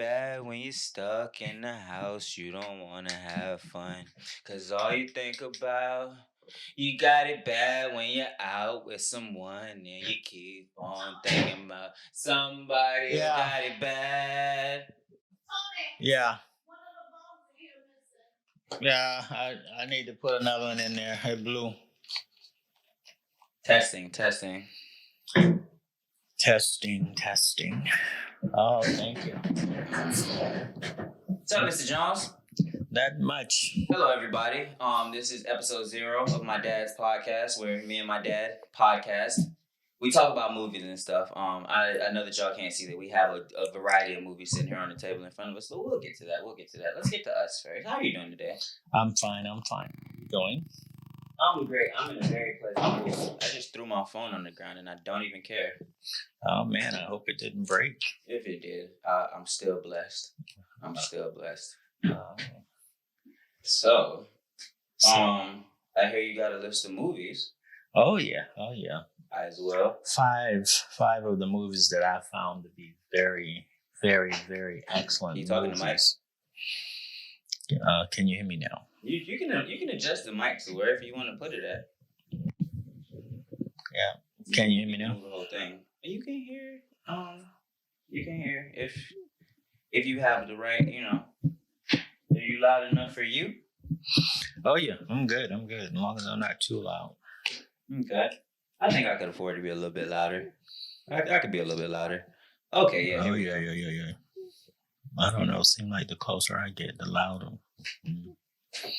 bad when you're stuck in the house. You don't want to have fun. Cause all you think about, you got it bad when you're out with someone and you keep on thinking about somebody who Yeah. got it bad. Yeah. Yeah, I need to put another one in there. It blew. Testing. Testing. Oh, thank you. What's up, Mr. Jones? That much. Hello, everybody. This is episode 0 of my dad's podcast, where me and my dad podcast. We talk about movies and stuff. I know that y'all can't see that we have a variety of movies sitting here on the table in front of us, but we'll get to that. Let's get to us first. How are you doing today? I'm fine. Going? I'm great. I'm in a very pleasant mood. I just threw my phone on the ground and I don't even care. Oh man, I hope it didn't break. If it did, I'm still blessed. So, I hear you got a list of movies. Oh yeah. As well. Five of the movies that I found to be very, very, very excellent. You talking movies. To Mike? Can you hear me now? You can adjust the mic to wherever you want to put it at. Yeah. Can you hear me now? The whole thing. You can hear. You can hear if you have the right. Are you loud enough for you? Oh yeah, I'm good. As long as I'm not too loud. Okay. I think I could afford to be a little bit louder. I could be a little bit louder. Okay, yeah. Oh yeah. I don't know. It seems like the closer I get, the louder.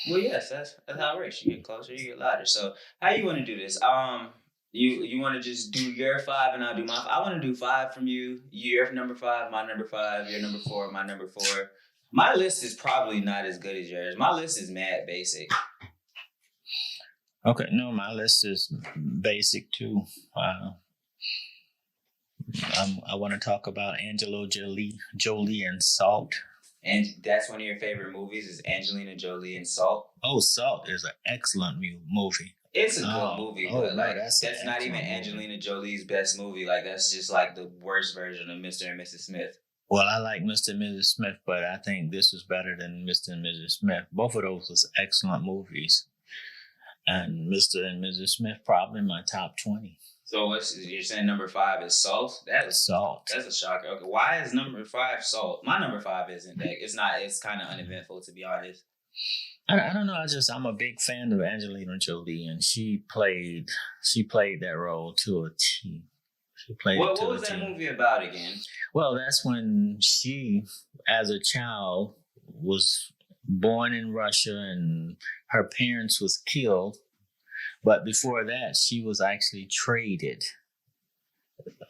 Well, yes, that's how it works. You get closer, you get louder. So, how you want to do this? You want to just do your 5 and I'll do my 5? I want to do 5 from you. Your number 5, my number 5. Your number 4, my number 4. My list is probably not as good as yours. My list is mad basic. Okay, no, my list is basic too. I want to talk about Angelo Jolie and Salt. And that's one of your favorite movies is Angelina Jolie and Salt? Oh, Salt is an excellent movie. It's a good movie, but that's not even Angelina Jolie's best movie. Like, that's just like the worst version of Mr. and Mrs. Smith. Well, I like Mr. and Mrs. Smith, but I think this was better than Mr. and Mrs. Smith. Both of those was excellent movies. And Mr. and Mrs. Smith probably my top 20. So you're saying number 5 is Salt? Salt. That's a shocker. Okay, why is number 5 Salt? My number 5 isn't that. It's not. It's kind of uneventful, to be honest. I don't know. I'm a big fan of Angelina Jolie, and she played that role to a T. What was that movie about again? Well, that's when she, as a child, was born in Russia, and her parents was killed. But before that, she was actually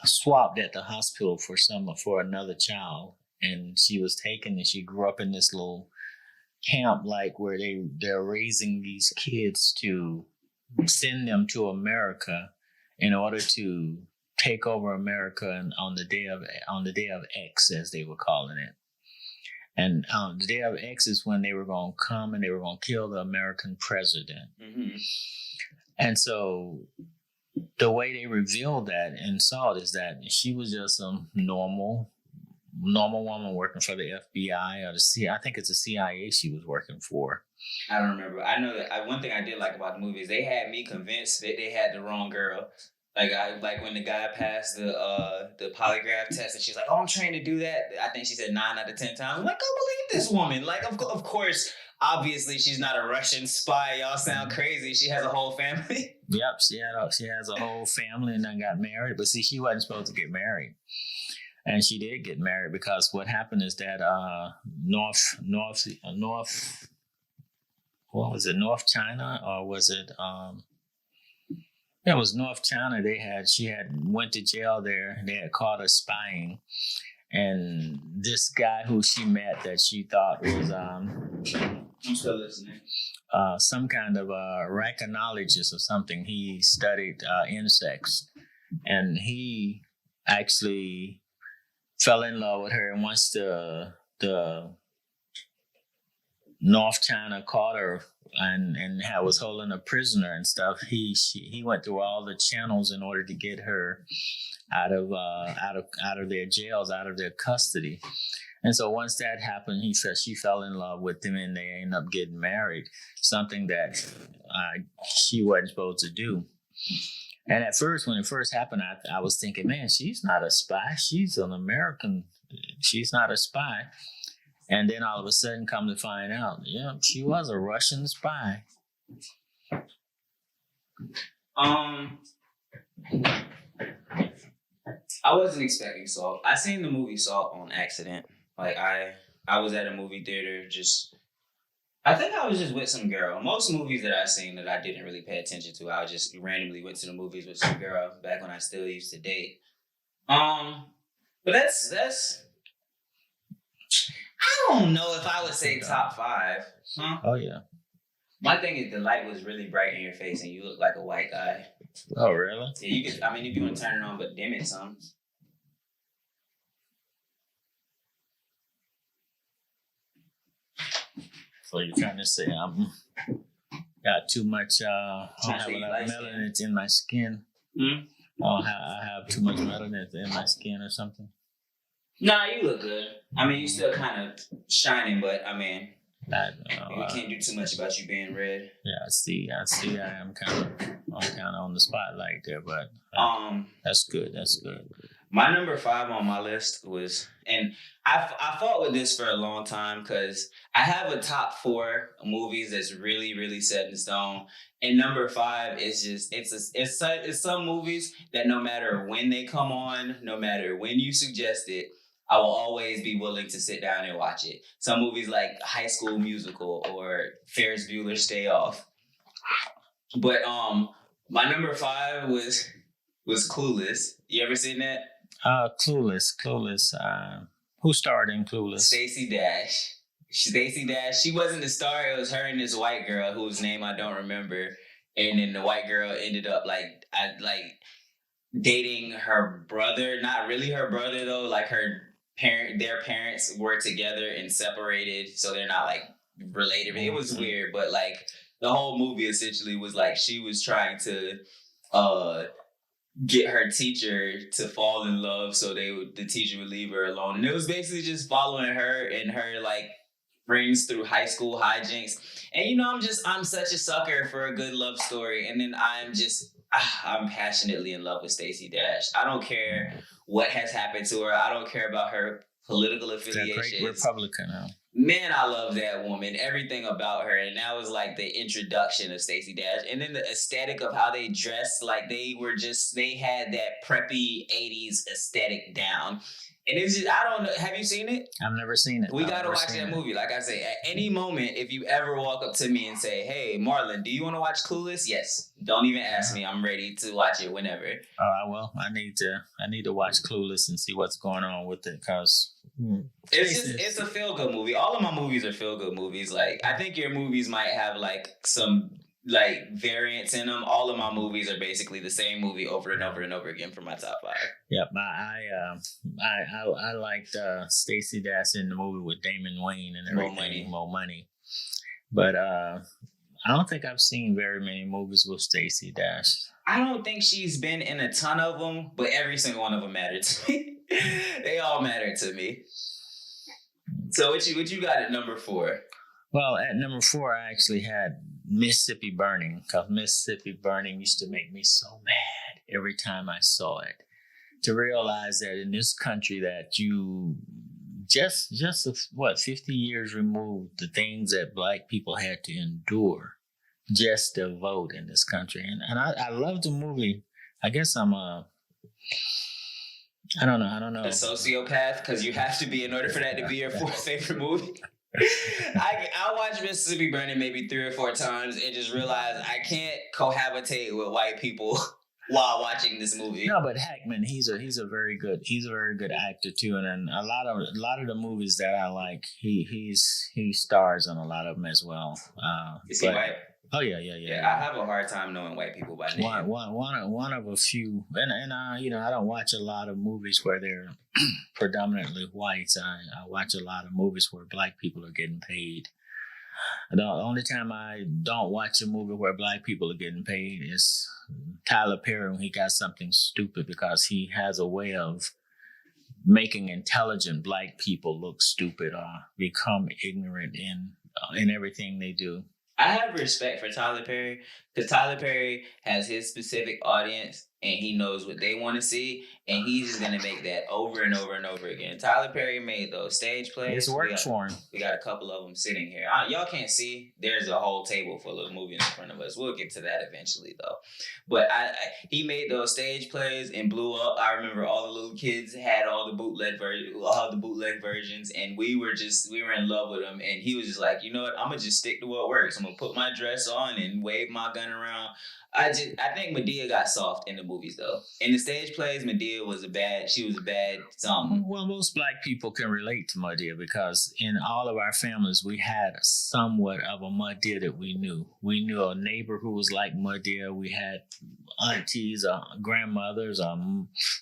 swapped at the hospital for another child, and she was taken, and she grew up in this little camp, like where they're raising these kids to send them to America in order to take over America, and on the day of X, as they were calling it. And the day of X is when they were going to come and they were going to kill the American president. Mm-hmm. And so the way they revealed that in Salt is that she was just a normal woman working for the FBI or the CIA. I think it's the CIA she was working for. I don't remember. I know that one thing I did like about the movie is they had me convinced that they had the wrong girl. Like when the guy passed the polygraph test and she's like, "Oh, I'm trained to do that." I think she said 9 out of 10 times. I'm like, "Go believe this woman." Like, of course, obviously she's not a Russian spy. Y'all sound crazy. She has a whole family. Yep, she has a whole family and then got married. But see, she wasn't supposed to get married. And she did get married because what happened is that North China, or was it it was North China. She had went to jail there. They had caught her spying, and this guy who she met that she thought was I'm still listening. Some kind of a racanologist or something. He studied insects, and he actually fell in love with her. And once the North China caught her and was holding a prisoner and stuff. He went through all the channels in order to get her out of their jails, out of their custody. And so once that happened, she fell in love with him, and they ended up getting married. Something that she wasn't supposed to do. And at first, when it first happened, I was thinking, man, she's not a spy. She's an American. She's not a spy. And then all of a sudden, come to find out, yeah, she was a Russian spy. I wasn't expecting Salt. I seen the movie Salt on accident. Like I was at a movie theater I think I was just with some girl. Most movies that I've seen that I didn't really pay attention to, I just randomly went to the movies with some girl back when I still used to date. But that's I don't know if I would say top 5. Huh? Oh yeah. My thing is the light was really bright in your face and you look like a white guy. Oh really? Yeah, you could. I mean, if you want to turn it on, but dim it some. So you're trying to say I'm got too much I have melanin in my skin. Mm-hmm. I have too much melanin in my skin or something. Nah, you look good. I mean, you still kind of shining, but I mean, we can't do too much about you being red. Yeah, I see. I'm kind of on the spotlight there, but that's good. That's good. My number 5 on my list was, and I fought with this for a long time because I have a top 4 movies that's really, really set in stone. And number 5 is just it's some movies that no matter when they come on, no matter when you suggest it, I will always be willing to sit down and watch it. Some movies like High School Musical or Ferris Bueller's Day Off. But my number 5 was Clueless. You ever seen that? Clueless. Who starred in Clueless? Stacey Dash. She wasn't the star. It was her and this white girl whose name I don't remember. And then the white girl ended up dating her brother. Not really her brother though. Like their parents were together and separated, so they're not like related. It was weird, but like the whole movie essentially was like she was trying to get her teacher to fall in love so the teacher would leave her alone. And it was basically just following her and her like friends through high school hijinks. And I'm such a sucker for a good love story. And then I'm passionately in love with Stacey Dash. I don't care what has happened to her. I don't care about her political affiliations. Great Republican now. Man, I love that woman. Everything about her. And that was like the introduction of Stacey Dash. And then the aesthetic of how they dressed, like they had that preppy 80s aesthetic down. And it's just, I don't know. Have you seen it? I've never seen it. We got to watch that movie. Like I say, at any moment, if you ever walk up to me and say, hey, Marlon, do you want to watch Clueless? Yes. Don't even ask me. I'm ready to watch it whenever. Well, I need to watch Clueless and see what's going on with it because it's a feel-good movie. All of my movies are feel-good movies. Like, I think your movies might have like some like variants in them. All of my movies are basically the same movie over and over and over again for my top 5. Yep, I liked Stacey Dash in the movie with Damon Wayne and everything. More money. But I don't think I've seen very many movies with Stacey Dash. I don't think she's been in a ton of them, but every single one of them mattered to me. They all mattered to me. So what you got at number 4? Well, at number 4, I actually had Mississippi Burning, because Mississippi Burning used to make me so mad every time I saw it. To realize that in this country that you just 50 years removed, the things that black people had to endure just to vote in this country. And I love the movie. I guess I don't know. A sociopath, because you have to be in order for that to be your 4th favorite movie. I watched Mississippi Burning maybe 3 or 4 times and just realized I can't cohabitate with white people while watching this movie. No, but Hackman, he's a very good actor too, and then a lot of the movies that I like, he stars on a lot of them as well. Is he white? Oh yeah. I have a hard time knowing white people by name. One of a few, and I don't watch a lot of movies where they're predominantly whites. I watch a lot of movies where black people are getting paid. The only time I don't watch a movie where black people are getting paid is Tyler Perry when he got something stupid, because he has a way of making intelligent black people look stupid or become ignorant in everything they do. I have respect for Tyler Perry because Tyler Perry has his specific audience and he knows what they want to see, and he's just gonna make that over and over and over again. Tyler Perry made those stage plays. It's worked for him. We got a couple of them sitting here. Y'all can't see. There's a whole table full of movies in front of us. We'll get to that eventually, though. But he made those stage plays and blew up. I remember all the little kids had all the bootleg versions, and we were in love with him. And he was just like, you know what? I'm gonna just stick to what works. I'm gonna put my dress on and wave my gun around. I think Medea got soft in the movies though. In the stage plays, Medea was a bad something. Well, most black people can relate to Medea because in all of our families we had somewhat of a Medea that we knew. We knew a neighbor who was like Medea. We had aunties, grandmothers.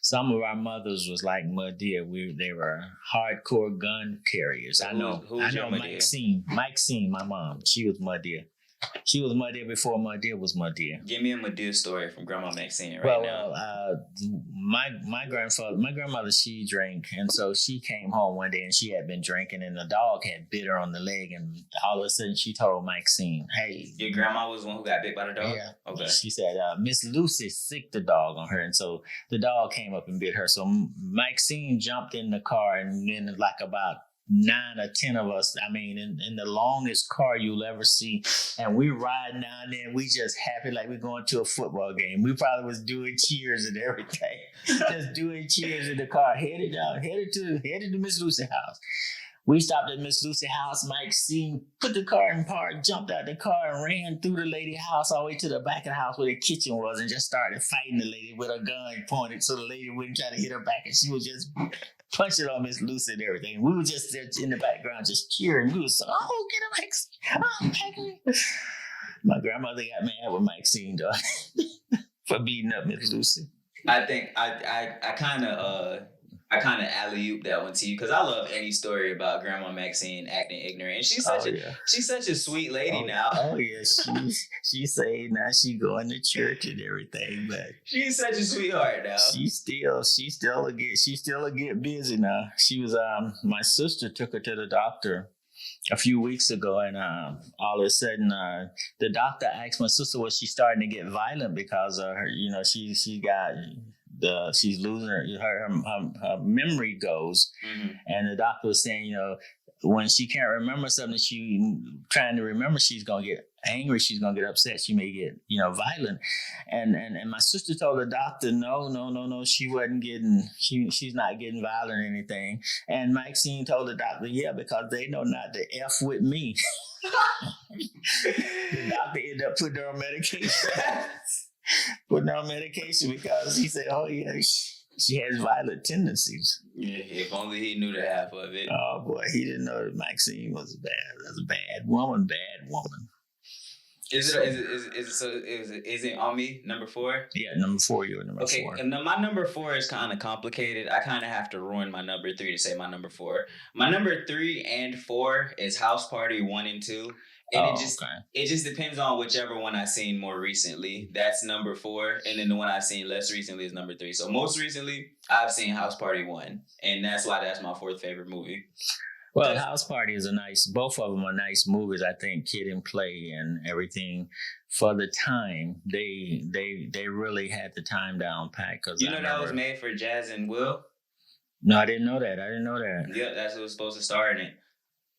Some of our mothers was like Medea. They were hardcore gun carriers. I know Maxine, my mom. She was Medea. She was Medea before Medea was Medea. Give me a Medea story from Grandma Maxine now. Well, my grandmother, she drank, and so she came home one day and she had been drinking, and the dog had bit her on the leg, and all of a sudden she told Maxine, "Hey." Your grandma was the one who got bit by the dog? Yeah. Okay. She said, Miss Lucy sicked the dog on her, and so the dog came up and bit her. So Maxine jumped in the car, and then like about 9 or 10 of us, I mean, in the longest car you'll ever see. And we riding down there and we just happy like we're going to a football game. We probably was doing cheers and everything. Just doing cheers in the car, headed to Miss Lucy's house. We stopped at Miss Lucy's house. Maxine put the car in park, jumped out the car and ran through the lady's house all the way to the back of the house where the kitchen was and just started fighting the lady with a gun pointed so the lady wouldn't try to hit her back. And she was just punching on Miss Lucy and everything. We were just there in the background just cheering. We was so, oh, get him, Maxine. Oh, my grandmother got mad with Maxine, though, for beating up Miss Lucy. I think I kind of alley-oop that one to you because I love any story about Grandma Maxine acting ignorant. And she's such a sweet lady now. Oh yeah, she say now she going to church and everything, but she's such a sweetheart now. She still get busy now. She was my sister took her to the doctor a few weeks ago, and all of a sudden the doctor asked my sister, was she starting to get violent because of her? You know, she's losing her memory goes, and the doctor was saying, you know, when she can't remember something, she trying to remember, she's gonna get angry, she's gonna get upset, she may get, you know, violent, and my sister told the doctor, no, she wasn't getting, she's not getting violent or anything, and Maxine told the doctor, yeah, because they know not to F with me. The doctor ended up putting her on medication because he said, oh yeah, she has violent tendencies. Yeah, if only he knew the half of it. Oh boy, he didn't know that Maxine was a bad woman. Is it on me? Number 4? Yeah, number 4. You're number 4. Okay, and my number 4 is kind of complicated. I kind of have to ruin my number 3 to say my number 4. My number 3 and 4 is House Party 1 and 2. And it just depends on whichever one I've seen more recently. That's number 4. And then the one I've seen less recently is number 3. So most recently, I've seen House Party 1. And that's why that's my 4th favorite movie. Well, House Party is both of them are nice movies. I think Kid and Play and everything for the time, they really had the time down pat. Cause you know that was made for Jazz and Will? No, I didn't know that. Yeah, that's what was supposed to star in it.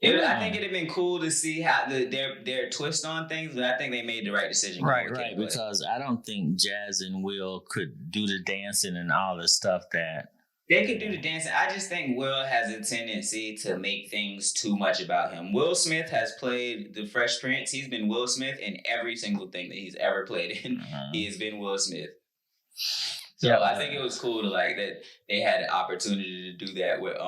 I think it'd have been cool to see how their twist on things, but I think they made the right decision. Right, because I don't think Jazz and Will could do the dancing and all the stuff that they could do the dancing. I just think Will has a tendency to make things too much about him. Will Smith has played the Fresh Prince. He's been Will Smith in every single thing that he's ever played in. He has been Will Smith. So I think it was cool to like that they had an opportunity to do that with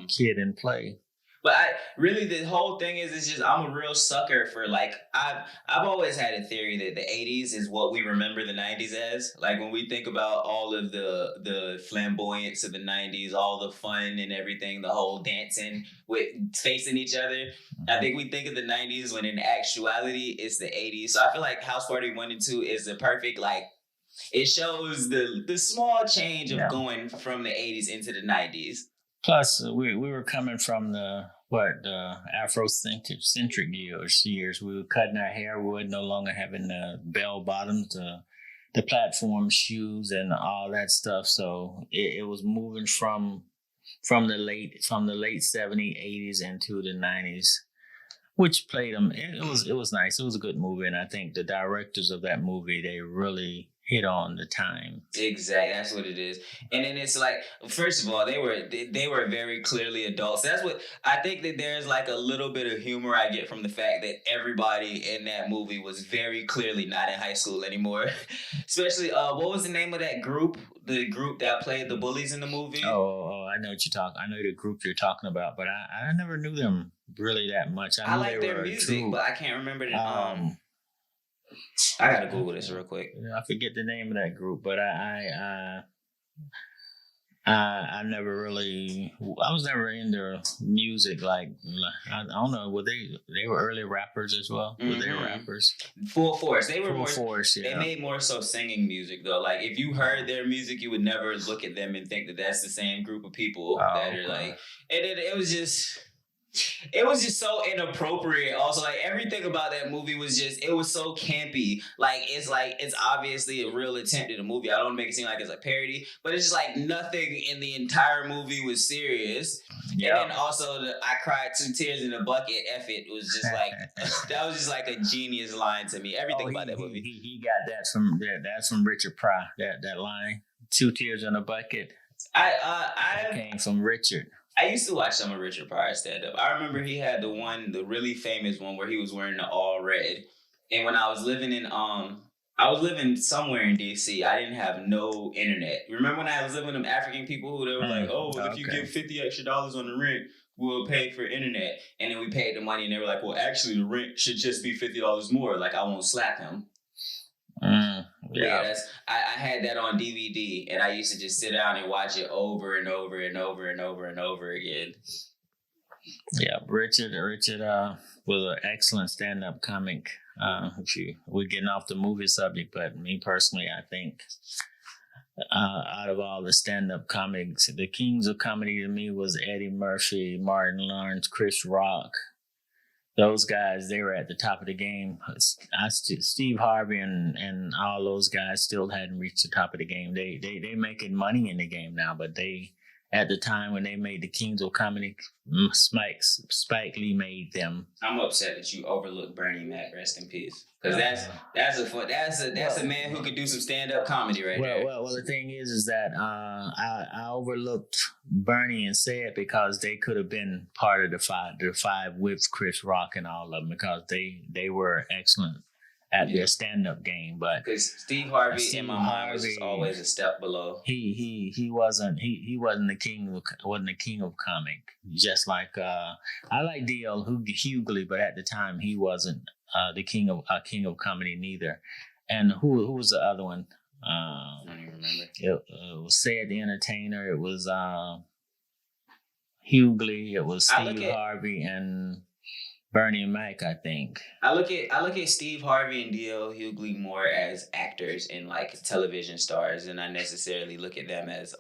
Kid and Play. But I really the whole thing is it's just I'm a real sucker for like I've always had a theory that the 80s is what we remember the 90s as. Like when we think about all of the flamboyance of the 90s, all the fun and everything, the whole dancing with facing each other. I think we think of the 90s when in actuality it's the 80s. So I feel like House Party 1 and 2 is the perfect like it shows the small change of Yeah. going from the 80s into the 90s. Plus, we were coming from the Afrocentric years. We were cutting our hair. We were no longer having the bell bottoms, the platform shoes, and all that stuff. So it was moving from the late 70s, 80s into the 90s, which played them. It was nice. It was a good movie, and I think the directors of that movie, they really hit on the time. Exactly, that's what it is. And then it's like, first of all, they were very clearly adults. That's what I think that there's like a little bit of humor I get from the fact that everybody in that movie was very clearly not in high school anymore. Especially, what was the name of that group? The group that played the bullies in the movie. I know what you're talking. I know the group you're talking about, but I never knew them really that much. I like their music, but I can't remember the I gotta Google this real quick. I forget the name of that group, but I never really. I was never into music. Like I don't know. Were they were early rappers as well? Were they rappers? Full Force. They were Full Force. Yeah. They made more so singing music though. Like if you heard their music, you would never look at them and think that that's the same group of people that are like. And it was just. It was just so inappropriate. Also, like everything about that movie was just it was so campy. Like it's obviously a real attempt at a movie. I don't want to make it seem like it's a parody, but it's just like nothing in the entire movie was serious. Yep. And then also I cried 2 tears in a bucket. F it was just like that was just like a genius line to me. Everything about that movie. He got that's from Richard Pryor. That line, 2 tears in a bucket. I came from Richard. I used to watch some of Richard Pryor's stand-up. I remember he had the really famous one where he was wearing the all red. And when I was living somewhere in DC, I didn't have no internet. Remember when I was living with them African people who they were like, oh, well, if you give $50 extra on the rent, we'll pay for internet. And then we paid the money and they were like, well, actually the rent should just be $50 more. Like I won't slap him. Yeah, I had that on DVD, and I used to just sit down and watch it over and over and over and over and over again. Yeah, Richard was an excellent stand-up comic. We're getting off the movie subject, but me personally, I think out of all the stand-up comics, the kings of comedy to me was Eddie Murphy, Martin Lawrence, Chris Rock. Those guys, they were at the top of the game. Steve Harvey and all those guys still hadn't reached the top of the game. They making money in the game now, but they at the time when they made the Kings of Comedy, Spike Lee made them. I'm upset that you overlooked Bernie Mac. Rest in peace. Because that's a man who could do some stand-up comedy there. Well, the thing is that I overlooked Bernie and said because they could have been part of the five with Chris Rock and all of them because they were excellent at their stand-up game, but because Steve Harvey in my mind was just always a step below. He wasn't the king of comic. Just like I like D.L. Hughley, but at the time he wasn't the king of comedy neither. And who was the other one? I don't even remember. It was Ced the Entertainer. It was Hughley. It was Steve Harvey and Bernie Mac, I think. I look at Steve Harvey and D.L. Hughley more as actors and like television stars, and I necessarily look at them as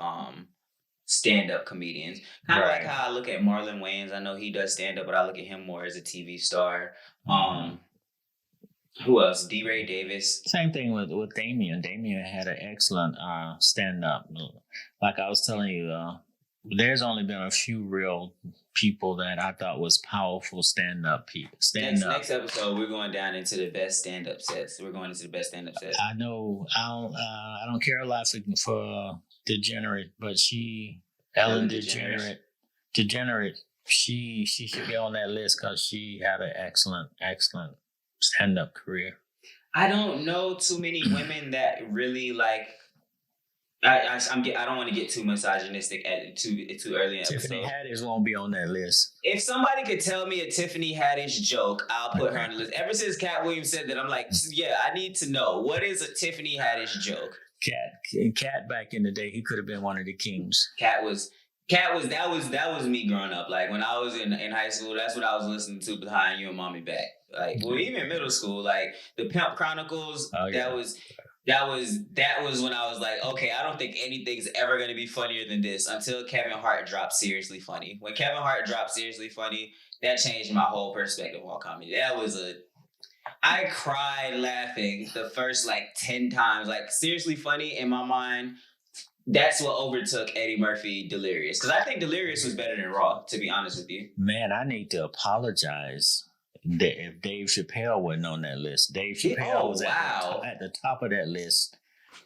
stand-up comedians. Kind of like how I look at Marlon Wayans. I know he does stand-up, but I look at him more as a TV star. Who else? D. Ray Davis. Same thing with Damien. Damien had an excellent stand-up. Like I was telling you, there's only been a few real people that I thought was powerful stand-up people. Next episode, we're going down into the best stand-up sets. We're going into the best stand-up sets. I know. I don't care a lot for Degenerate, but Ellen DeGenerate. She should be on that list because she had an excellent stand-up career. I don't know too many women that really like I don't want to get too misogynistic at too early in the Tiffany episode. Haddish won't be on that list. If somebody could tell me a Tiffany Haddish joke, I'll put her Okay. on the list. Ever since Cat Williams said that, I'm like, yeah, I need to know what is a Tiffany Haddish joke. Cat back in the day, he could have been one of the kings. Cat was that was me growing up. Like when I was in high school, that's what I was listening to behind You and Mommy Back. Like well, even middle school, like the Pimp Chronicles. Oh, yeah. That was when I was like, okay, I don't think anything's ever gonna be funnier than this until Kevin Hart dropped Seriously Funny. When Kevin Hart dropped Seriously Funny, that changed my whole perspective on comedy. I cried laughing the first like 10 times. Like Seriously Funny in my mind, that's what overtook Eddie Murphy Delirious. Because I think Delirious was better than Raw, to be honest with you. Man, I need to apologize if Dave Chappelle wasn't on that list. Dave Chappelle was at the top of that list.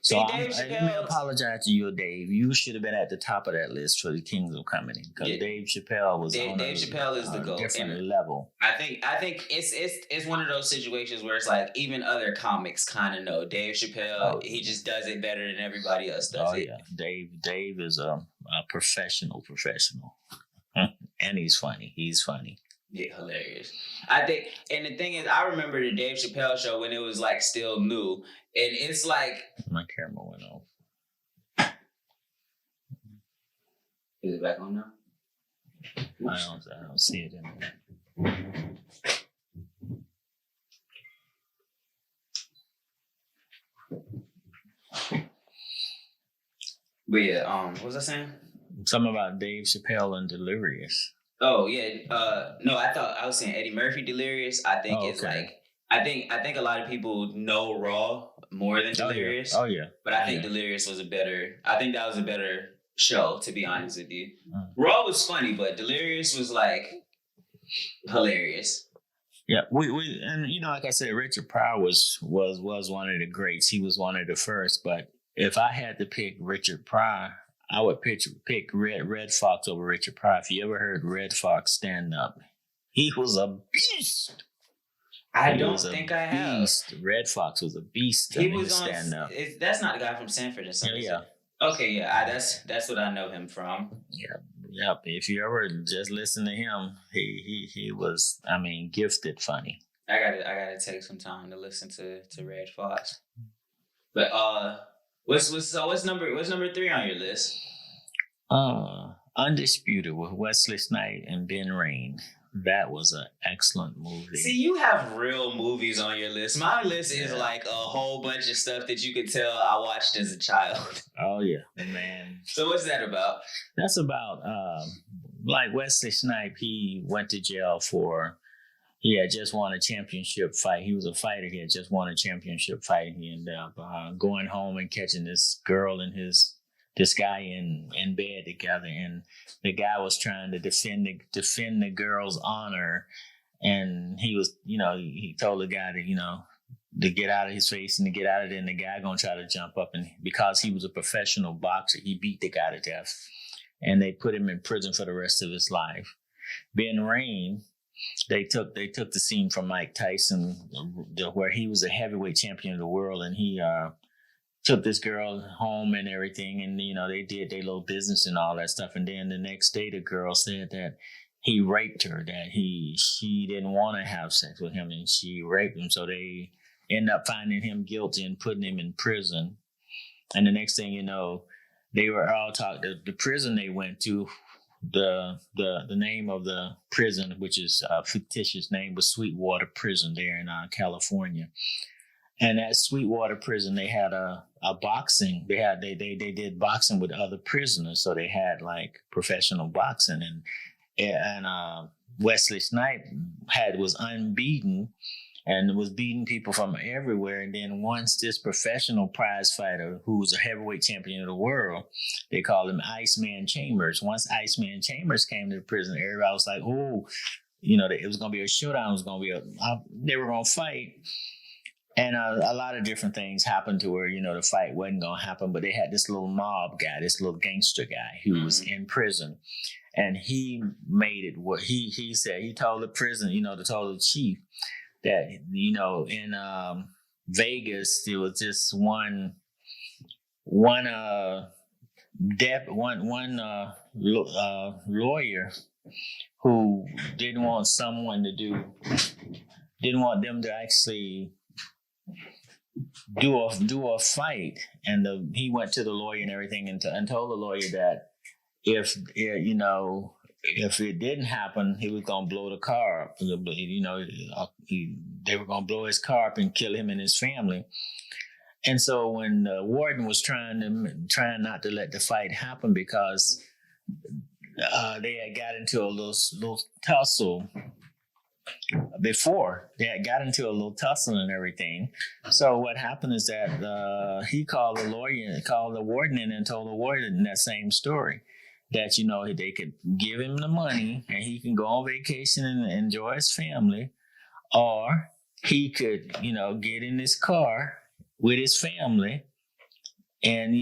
So let me apologize to you, Dave. You should have been at the top of that list for the Kings of Comedy because Dave Chappelle was on Dave Chappelle is the GOAT. Different level. I think it's one of those situations where it's like even other comics kind of know Dave Chappelle. He just does it better than everybody else does it. Yeah, Dave is a professional, and he's funny. He's funny. Yeah, hilarious. I think, and the thing is, I remember the Dave Chappelle show when it was like still new, and it's like my camera went off. Is it back on now? I don't see it anymore. But yeah, what was I saying? Something about Dave Chappelle and Delirious. Oh yeah, no, I was saying Eddie Murphy Delirious. I think it's like I think a lot of people know Raw more than Delirious. Oh yeah. But I think Delirious was I think that was a better show, to be honest with you. Raw was funny, but Delirious was like hilarious. Yeah, we and like I said, Richard Pryor was one of the greats. He was one of the first. But if I had to pick Richard Pryor, I would pick Red Fox over Richard Pryor. If you ever heard Red Fox stand up, he was a beast. I don't think I have. Red Fox was a beast. He was on stand up. That's not the guy from Sanford or something. Yeah. Okay, yeah, that's what I know him from. Yeah. If you ever just listen to him, he was, gifted funny. I gotta take some time to listen to Red Fox. But what's number 3 on your list? Undisputed with Wesley Snipes and Ben Rain. That was an excellent movie. See, you have real movies on your list. My list is like a whole bunch of stuff that you could tell I watched as a child. Oh yeah, man. So what's that about? That's about like Wesley Snipes. He went to jail he had just won a championship fight. He was a fighter. He had just won a championship fight. He ended up going home and catching this girl and this guy in bed together, and the guy was trying to defend the girl's honor, and he was, he told the guy to get out of his face and to get out of there, and the guy gonna try to jump up, and because he was a professional boxer, he beat the guy to death, and they put him in prison for the rest of his life. Ben Rain, they took the scene from Mike Tyson, where he was a heavyweight champion of the world, and he took this girl home and everything, and they did their little business and all that stuff. And then the next day, the girl said that he raped her, that she didn't want to have sex with him, and she raped him. So they end up finding him guilty and putting him in prison. And the next thing you know, they were all talking. The prison they went to, the name of the prison, which is a fictitious name, was Sweetwater Prison there in California. And at Sweetwater Prison, they had a boxing. They did boxing with other prisoners, so they had like professional boxing. And Wesley Snipes was unbeaten and was beating people from everywhere. And then once this professional prize fighter, who was a heavyweight champion of the world, they called him Iceman Chambers. Once Iceman Chambers came to the prison, everybody was like, "Oh, it was going to be a showdown. It was going to be they were going to fight." And a lot of different things happened to where, the fight wasn't going to happen. But they had this little mob guy, this little gangster guy who was in prison. And he made it what he said. He told the prison, told the chief that, in Vegas, there was this one one lawyer who didn't want them to actually do a fight, and he went to the lawyer and everything, and told the lawyer that if it didn't happen, he was gonna blow the car up. They were gonna blow his car up and kill him and his family. And so when the warden was trying not to let the fight happen because they had got into a little tussle before. They had got into a little tussle and everything. So what happened is that he called the warden in and told the warden that same story. That, they could give him the money and he can go on vacation and enjoy his family, or he could, get in his car with his family and,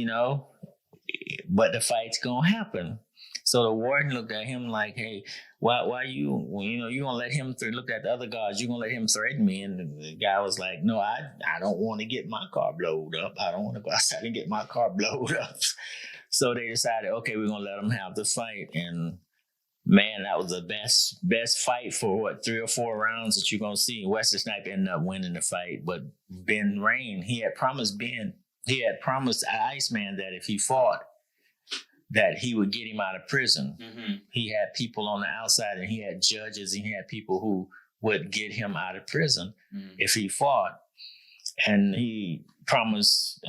but the fight's gonna happen. So the warden looked at him like, hey, why you gonna let him look at the other guards, you gonna let him threaten me? And the guy was like, no, I don't want to get my car blowed up. I don't want to go outside and get my car blowed up. So they decided, okay, we're gonna let them have the fight. And man, that was the best fight for 3 or 4 rounds that you're gonna see. Wesley Snipes ended up winning the fight, but Ben Rain, he had promised Iceman that if he fought, that he would get him out of prison. Mm-hmm. He had people on the outside, and he had judges, and he had people who would get him out of prison if he fought. And he promised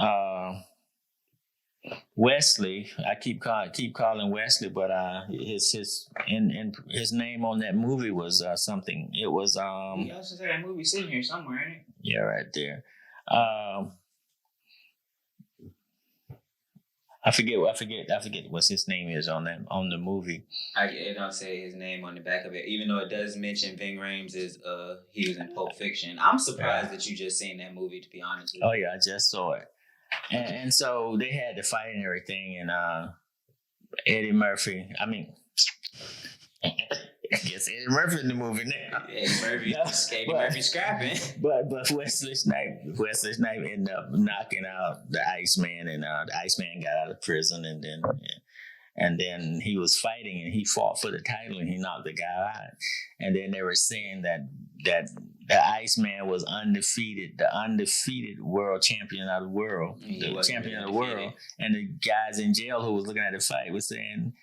Wesley. I keep calling Wesley, but his name on that movie was something. It was You also said that movie sitting here somewhere, ain't it? Yeah, right there. I forget what his name is on the movie. It don't say his name on the back of it, even though it does mention Ving Rhames he was in Pulp Fiction. I'm surprised that you just seen that movie, to be honest with you. Oh yeah, I just saw it. And so they had the fight and everything, and Eddie Murphy. I mean, I guess Eddie Murphy in the movie now. Eddie Murphy scrapping. But Wesley Snipes ended up knocking out the Iceman, and the Iceman got out of prison, and then he was fighting, and he fought for the title, and he knocked the guy out. And then they were saying that the Iceman was undefeated, the undefeated world champion of the world, the champion of the world. And the guys in jail who was looking at the fight was saying,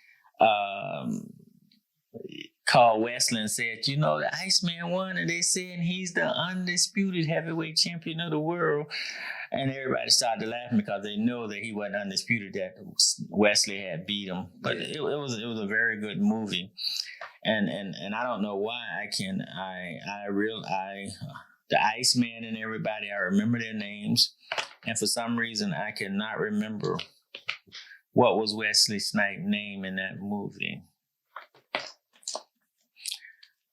called Wesley and said, the Iceman won, and they saying he's the undisputed heavyweight champion of the world. And everybody started laughing because they know that he wasn't undisputed, that Wesley had beat him. But it was a very good movie. And I don't know why the Iceman and everybody, I remember their names. And for some reason, I cannot remember what was Wesley Snipes' name in that movie.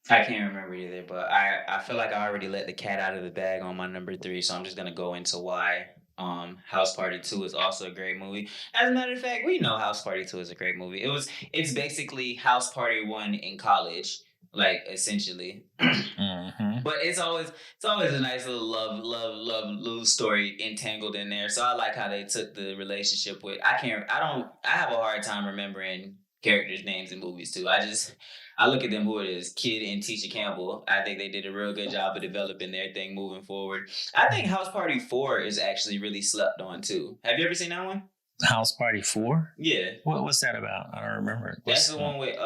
I can't remember either, but I feel like I already let the cat out of the bag on my number 3, so I'm just going to go into why House Party 2 is also a great movie. As a matter of fact, we know House Party 2 is a great movie. It's basically House Party 1 in college, like, essentially. Mm-hmm. But it's always a nice little love little story entangled in there. So I like how they took the relationship with I have a hard time remembering characters' names in movies too. I look at them who it is, Kid and Tisha Campbell. I think they did a real good job of developing their thing moving forward. I think House Party 4 is actually really slept on too. Have you ever seen that one? House Party 4? Yeah. What's that about? I don't remember. That's the one with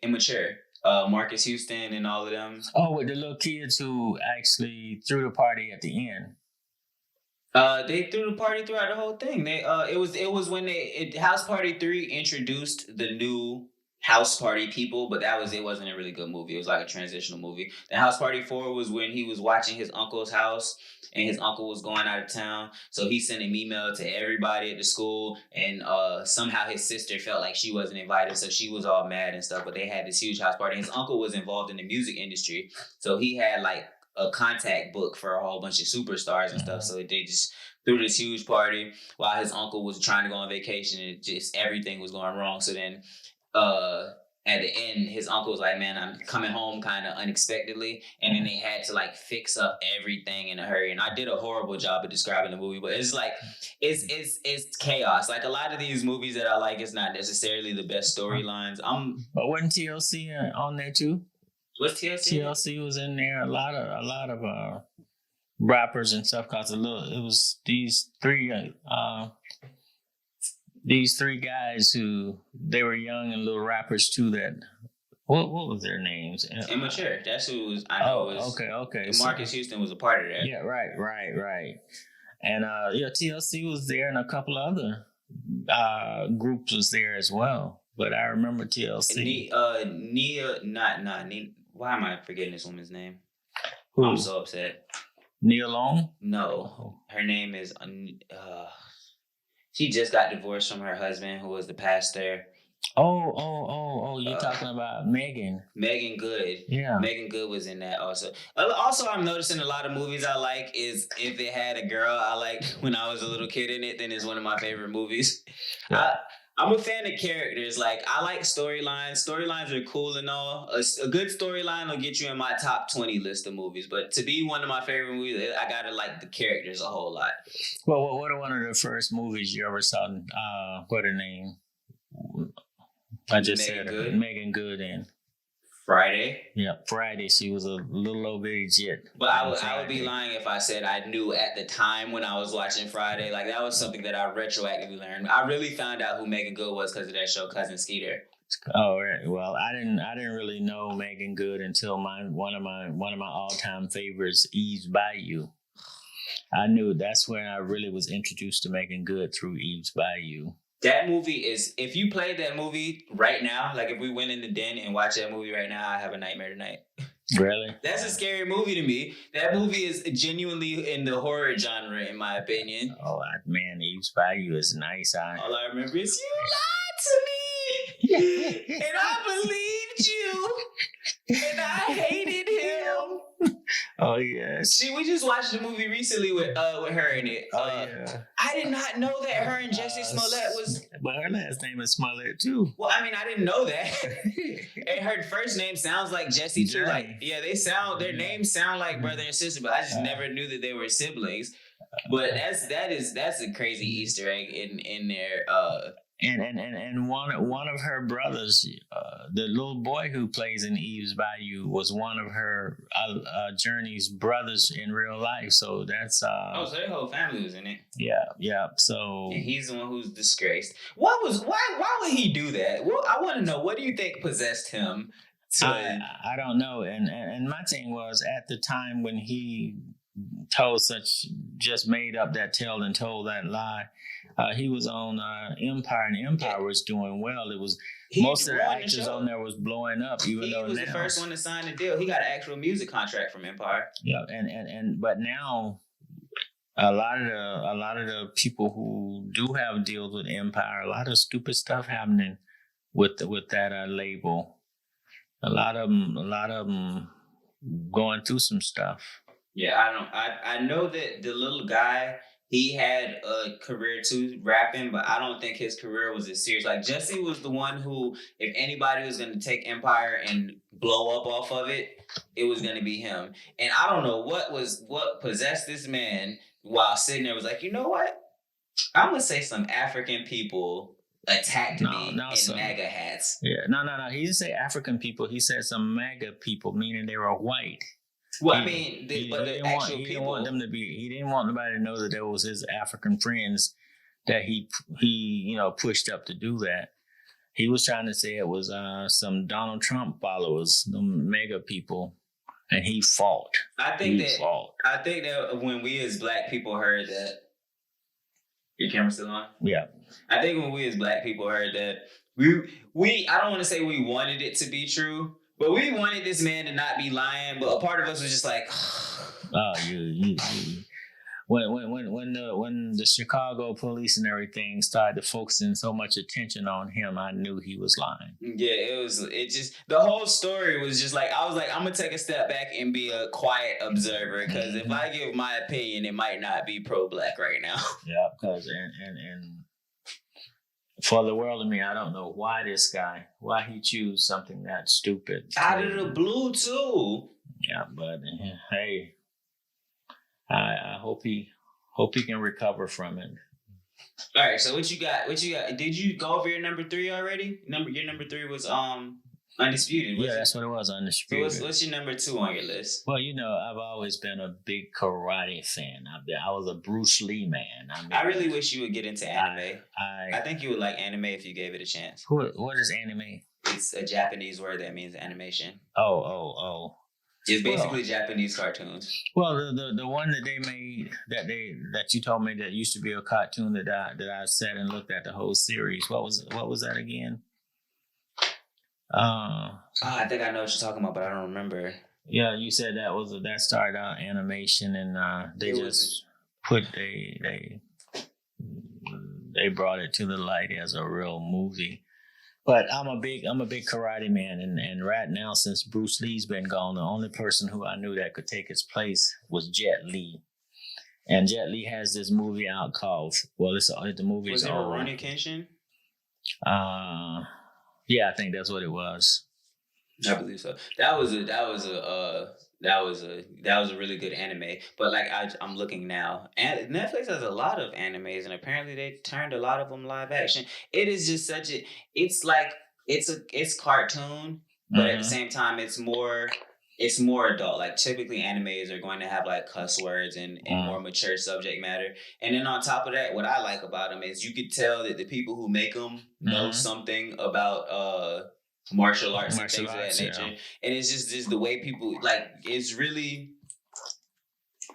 Immature. Marcus Houston and all of them. Oh, with the little kids who actually threw the party at the end. They threw the party throughout the whole thing. It was when House Party 3 introduced the new House Party people, but it wasn't a really good movie. It was like a transitional movie. The House Party 4 was when he was watching his uncle's house, and his uncle was going out of town, so he sent an email to everybody at the school, and somehow his sister felt like she wasn't invited, so she was all mad and stuff, but they had this huge house party. His uncle was involved in the music industry, so he had like a contact book for a whole bunch of superstars and stuff, so they just threw this huge party while his uncle was trying to go on vacation, and just everything was going wrong. So then at the end, his uncle was like, "Man, I'm coming home kind of unexpectedly," and then they had to like fix up everything in a hurry. And I did a horrible job of describing the movie, but it's like it's chaos. Like a lot of these movies that I like, it's not necessarily the best storylines. But wasn't TLC on there too? What's TLC? TLC was in there. A lot of rappers and stuff. Cause it was these three guys who they were young and little rappers too. That what was their names? Immature. That's who was. I know. Okay. Marcus Houston was a part of that. Yeah, right. And TLC was there, and a couple of other groups was there as well. But I remember TLC. Why am I forgetting this woman's name? Who? I'm so upset. Nia Long? No, her name is. She just got divorced from her husband, who was the pastor. Oh! You're talking about Megan. Megan Good. Yeah. Megan Good was in that also. Also, I'm noticing a lot of movies I like is if it had a girl I liked when I was a little kid in it, then it's one of my favorite movies. Yeah. I'm a fan of characters. Like, I like storylines. Storylines are cool and all. A good storyline will get you in my top 20 list of movies. But to be one of my favorite movies, I gotta like the characters a whole lot. Well, what are one of the first movies you ever saw? What her name? I just said her. Megan Good in Friday. Yeah, Friday. She was a little old bitty jit. But I would be lying if I said I knew at the time when I was watching Friday. Like, that was something that I retroactively learned. I really found out who Megan Good was because of that show, Cousin Skeeter. Oh, right. Well, I didn't really know Megan Good until one of my all-time favorites, Eve's Bayou. I knew that's where I really was introduced to Megan Good, through Eve's Bayou. That movie is, if you played that movie right now, like if we went in the den and watched that movie right now, I have a nightmare tonight. Really? That's a scary movie to me. That movie is genuinely in the horror genre, in my opinion. Oh, man, Eve's Bayou is nice. All I remember is, you lied to me, and I believed you, and I hated him. Oh, yes. We just watched the movie recently with her in it. Yeah. I did not know that her and Jesse Smollett was... But her last name is Smollett, too. Well, I mean, I didn't know that. And her first name sounds like Jesse, too. Like, yeah, their names sound like brother and sister, but I just never knew that they were siblings. But that's a crazy Easter egg in there. And one of her brothers, the little boy who plays in Eve's Bayou, was one of her Journey's brothers in real life. So that's so their whole family was in it. Yeah. So, and he's the one who's disgraced. Why would he do that? Well, I want to know, what do you think possessed him? I don't know. And my thing was, at the time when he just made up that tale and told that lie. He was on Empire, and Empire was doing well. It was most of the actors on there was blowing up. He was the first one to sign the deal. He got an actual music contract from Empire. Yeah, but now a lot of the people who do have deals with Empire, a lot of stupid stuff happening with that label. A lot of them going through some stuff. Yeah, I know that the little guy, he had a career too, rapping, but I don't think his career was as serious. Like, Jesse was the one who, if anybody was going to take Empire and blow up off of it, it was going to be him. And I don't know what possessed this man while sitting there, was like, you know what? I'm going to say some African people attacked me in MAGA hats. Yeah, no. He didn't say African people. He said some MAGA people, meaning they were white. Well, the actual people. He didn't want them to be. He didn't want nobody to know that there was his African friends that he pushed up to do that. He was trying to say it was some Donald Trump followers, the MAGA people, and he fought. I think that when we as Black people heard that, your camera still on? Yeah. I think when we as Black people heard that, we I don't want to say we wanted it to be true. But we wanted this man to not be lying, but a part of us was just like, when the Chicago police and everything started focusing so much attention on him, I knew he was lying. Yeah, the whole story was just like, I was like, I'm gonna take a step back and be a quiet observer, because if I give my opinion, it might not be pro-Black right now. Yeah, because For the world of me, I don't know why he choose something that stupid. Out of the blue too. Yeah, but hey, I hope he can recover from it. All right, so what you got? Did you go over your number 3 already? Your number 3 was undisputed. Yeah, that's what it was, undisputed. So what's your number 2 on your list? Well, I've always been a big karate fan. I was a Bruce Lee man. I really wish you would get into anime. I think you would like anime if you gave it a chance. What is anime? It's a Japanese word that means animation. Oh. It's basically Japanese cartoons. Well, the one that they made that you told me that used to be a cartoon that I sat and looked at the whole series. What was that again? I think I know what you're talking about, but I don't remember. Yeah, you said that started out animation, and they brought it to the light as a real movie. But I'm a big karate man, and right now, since Bruce Lee's been gone, the only person who I knew that could take his place was Jet Li. And Jet Li has this movie out called the movie. Was it Rurouni Kenshin? Yeah, I think that's what it was. I believe so. That was a really good anime. But like I'm looking now, and Netflix has a lot of animes, and apparently they turned a lot of them live action. It is just it's cartoon, but at the same time it's more adult. Like typically animes are going to have like cuss words and more mature subject matter. And then on top of that, what I like about them is you could tell that the people who make them know something about martial arts and things of that nature. Yeah. And it's just the way people like. It's really.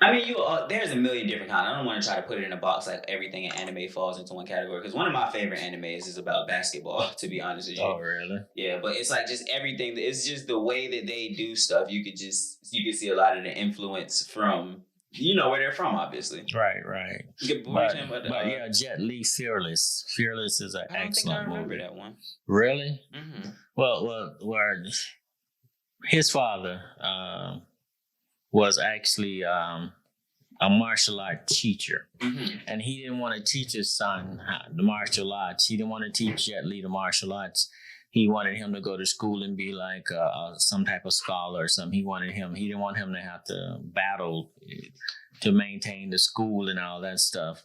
I mean, there's a million different kinds. I don't want to try to put it in a box like everything in anime falls into one category, because one of my favorite animes is about basketball, to be honest with you. Oh, really? Yeah, but it's like just everything. It's just the way that they do stuff. You could see a lot of the influence from where they're from, obviously. Right. But yeah, Jet Li, Fearless. Fearless is an excellent movie. I remember that one. Really? Mm-hmm. Well, his father was actually a martial art teacher, and he didn't want to teach his son the martial arts. He didn't want to teach Jet Li the martial arts. He wanted him to go to school and be like some type of scholar or something. He didn't want him to have to battle to maintain the school and all that stuff.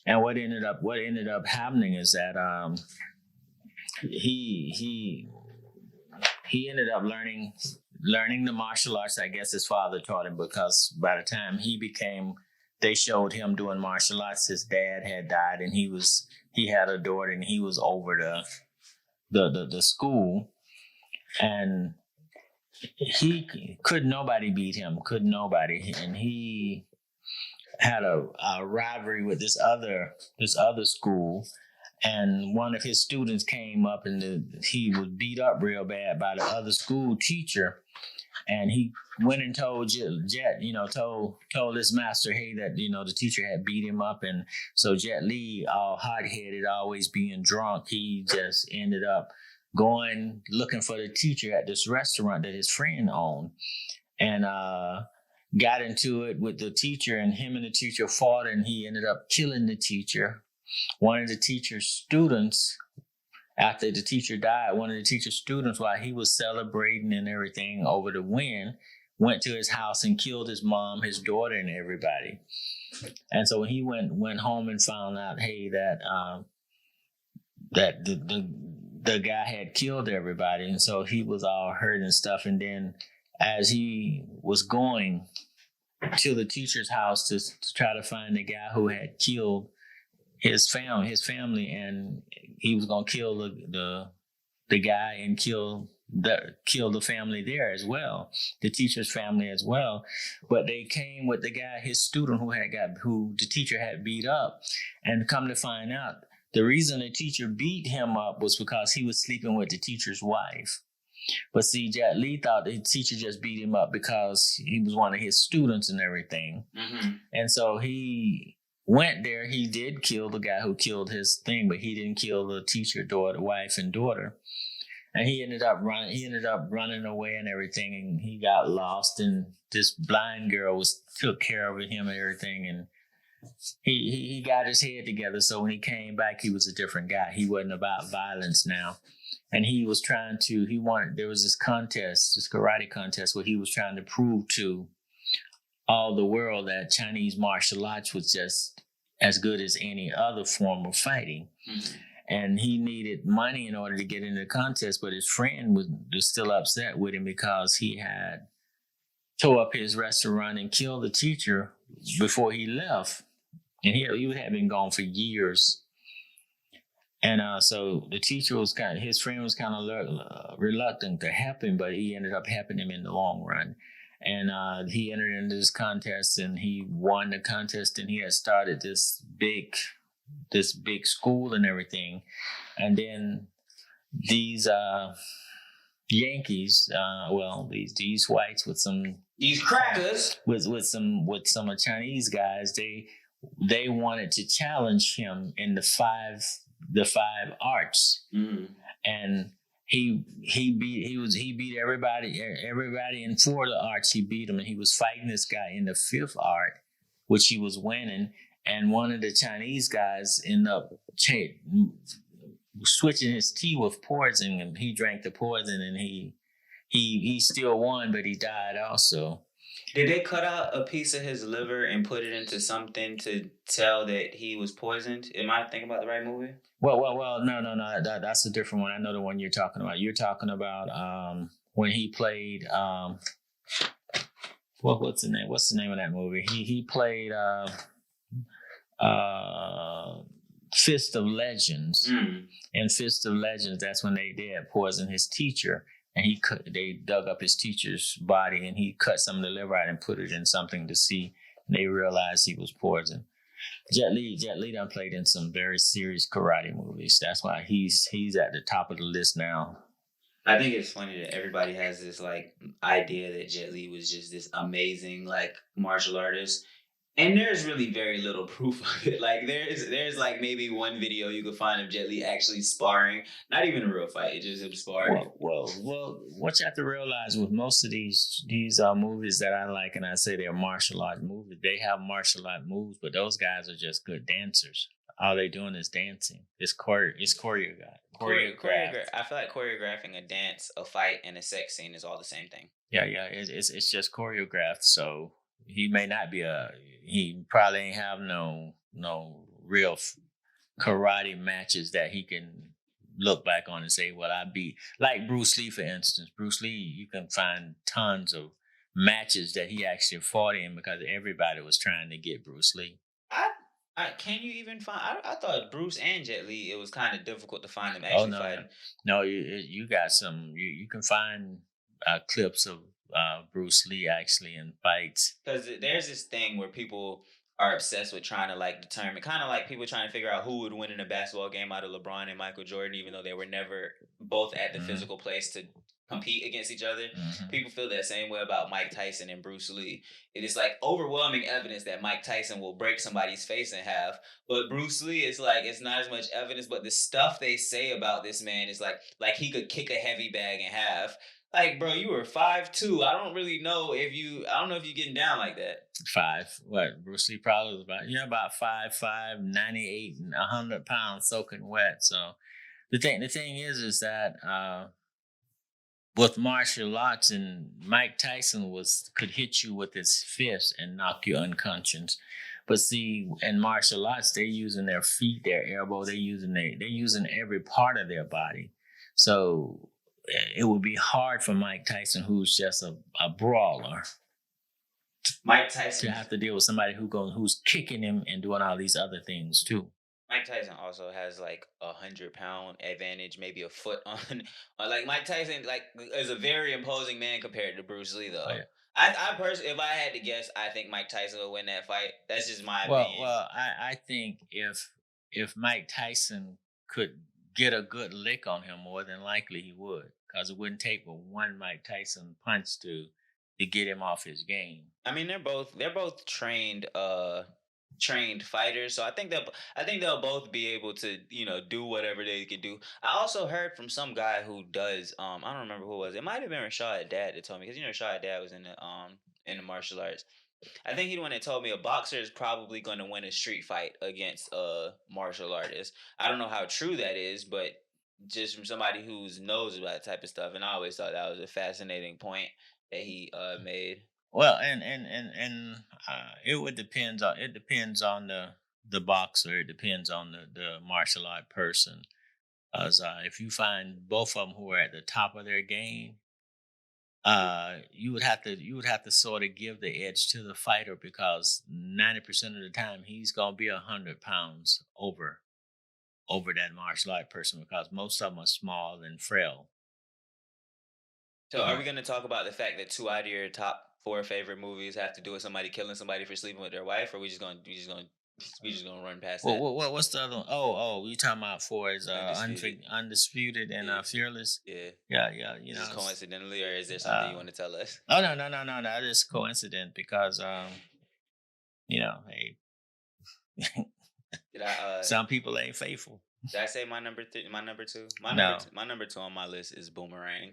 And what ended up happening is that he ended up learning the martial arts. I guess his father taught him, because by the time they showed him doing martial arts, his dad had died, and he had a daughter, and he was over the school, and nobody beat him, and he had a rivalry with this other school. And one of his students came up, and he was beat up real bad by the other school teacher. And he went and told Jet, told his master, hey, that, the teacher had beat him up. And so Jet Li, all hot-headed, always being drunk, he just ended up going looking for the teacher at this restaurant that his friend owned. And got into it with the teacher, and him and the teacher fought, and he ended up killing the teacher. One of the teacher's students, after the teacher died, while he was celebrating and everything over the win, went to his house and killed his mom, his daughter, and everybody. And so when he went home and found out, hey, that the guy had killed everybody, and so he was all hurt and stuff. And then as he was going to the teacher's house to try to find the guy who had killed his family, and he was gonna kill the guy and kill the family there as well, the teacher's family as well. But they came with the guy, his student, who the teacher had beat up, and come to find out, the reason the teacher beat him up was because he was sleeping with the teacher's wife. But see, Jet Li thought the teacher just beat him up because he was one of his students and everything. And so he went there. He did kill the guy who killed his thing, but he didn't kill the teacher, wife, and daughter. And he ended up running away and everything, and he got lost. And this blind girl took care of him and everything. he got his head together. So when he came back, he was a different guy. He wasn't about violence now, and he was trying to. He wanted. There was this contest, this karate contest, where he was trying to prove to all the world that Chinese martial arts was just as good as any other form of fighting. Mhm. And he needed money in order to get into the contest, but his friend was still upset with him because he had tore up his restaurant and killed the teacher before he left. And he had been gone for years. And so the teacher was his friend was kind of reluctant to help him, but he ended up helping him in the long run. And he entered into this contest and he won the contest, and he had started this big school and everything. And then these Yankees, these whites with some These crackers. with some Chinese guys, they wanted to challenge him in the five arts, and he beat everybody in four of the arts. He beat him, and he was fighting this guy in the fifth art, which he was winning. And one of the Chinese guys ended up switching his tea with poison, and he drank the poison, and he still won, but he died also. Did they cut out a piece of his liver and put it into something to tell that he was poisoned? Am I thinking about the right movie? Well. No. That's a different one. I know the one you're talking about. You're talking about when he played. What's the name? What's the name of that movie? He played Fist of Legends. And Fist of Legends, that's when they had poisoned his teacher, and they dug up his teacher's body, and he cut some of the liver out and put it in something to see. And they realized he was poisoned. Jet Li done played in some very serious karate movies. That's why he's at the top of the list now. I think it's funny that everybody has this like idea that Jet Li was just this amazing like martial artist. And there's really very little proof of it. Like there's like maybe one video you could find of Jet Li actually sparring, not even a real fight, it's just him sparring. Well. What you have to realize with most of these movies that I like, and I say they're martial art movies, they have martial art moves, but those guys are just good dancers. All they're doing is dancing. It's choreographed. I feel like choreographing a dance, a fight, and a sex scene is all the same thing. Yeah. It's just choreographed. So he probably ain't have no real karate matches that he can look back on and say, well, I beat, like Bruce Lee, for instance. Bruce Lee, you can find tons of matches that he actually fought in because everybody was trying to get Bruce Lee. Can you even find? I thought Bruce and Jet Li. It was kind of difficult to find them actually fighting. No, you got some. You can find clips of Bruce Lee actually in fights. Because there's this thing where people are obsessed with trying to like determine, kind of like people trying to figure out who would win in a basketball game out of LeBron and Michael Jordan, even though they were never both at the physical place to compete against each other. People feel that same way about Mike Tyson and Bruce Lee. It is like overwhelming evidence that Mike Tyson will break somebody's face in half, but Bruce Lee is like it's not as much evidence, but the stuff they say about this man is like he could kick a heavy bag in half. Like, bro, you were 5'2". I don't really know if you. I don't know if you're getting down like that. What Bruce Lee probably was about 5'5", 98 and 100 pounds soaking wet. So the thing is that with martial arts, and Mike Tyson could hit you with his fist and knock you unconscious. But see, in martial arts, they're using their feet, their elbow, they're using every part of their body. So it would be hard for Mike Tyson, who's just a brawler, Mike Tyson to have to deal with somebody who's kicking him and doing all these other things too. Mike Tyson also has like 100-pound advantage, maybe a foot on. Like Mike Tyson, like is a very imposing man compared to Bruce Lee, though. Oh, yeah. I personally, if I had to guess, I think Mike Tyson would win that fight. That's just my opinion. Well, I think if Mike Tyson could get a good lick on him, more than likely he would, because it wouldn't take but one Mike Tyson punch to get him off his game. I mean, they're both trained fighters, so I think they'll both be able to do whatever they can do. I also heard from some guy who does I don't remember who it was. It might have been Rashad Dad that told me, because Rashad Dad was in the martial arts. I think he the one that told me a boxer is probably going to win a street fight against a martial artist. I don't know how true that is, but just from somebody who knows about that type of stuff, and I always thought that was a fascinating point that he made. Well, it would depends on the boxer. It depends on the martial art person. As if you find both of them who are at the top of their game, you would have to sort of give the edge to the fighter because 90% of the time he's gonna be 100 pounds over that martial art person because most of them are small and frail. So, are Uh, we going to talk about the fact that two out of your top four favorite movies have to do with somebody killing somebody for sleeping with their wife, or we just gonna run past that? what's the other one? Oh, you talking about for is Undisputed. undisputed and Yeah, fearless? yeah. Yeah, yeah. Just coincidentally, or is there something you Uh, want to tell us? oh no, that is coincident because hey, Did I some people ain't faithful. did I say my number three? My number two. No. My number two on my list is Boomerang.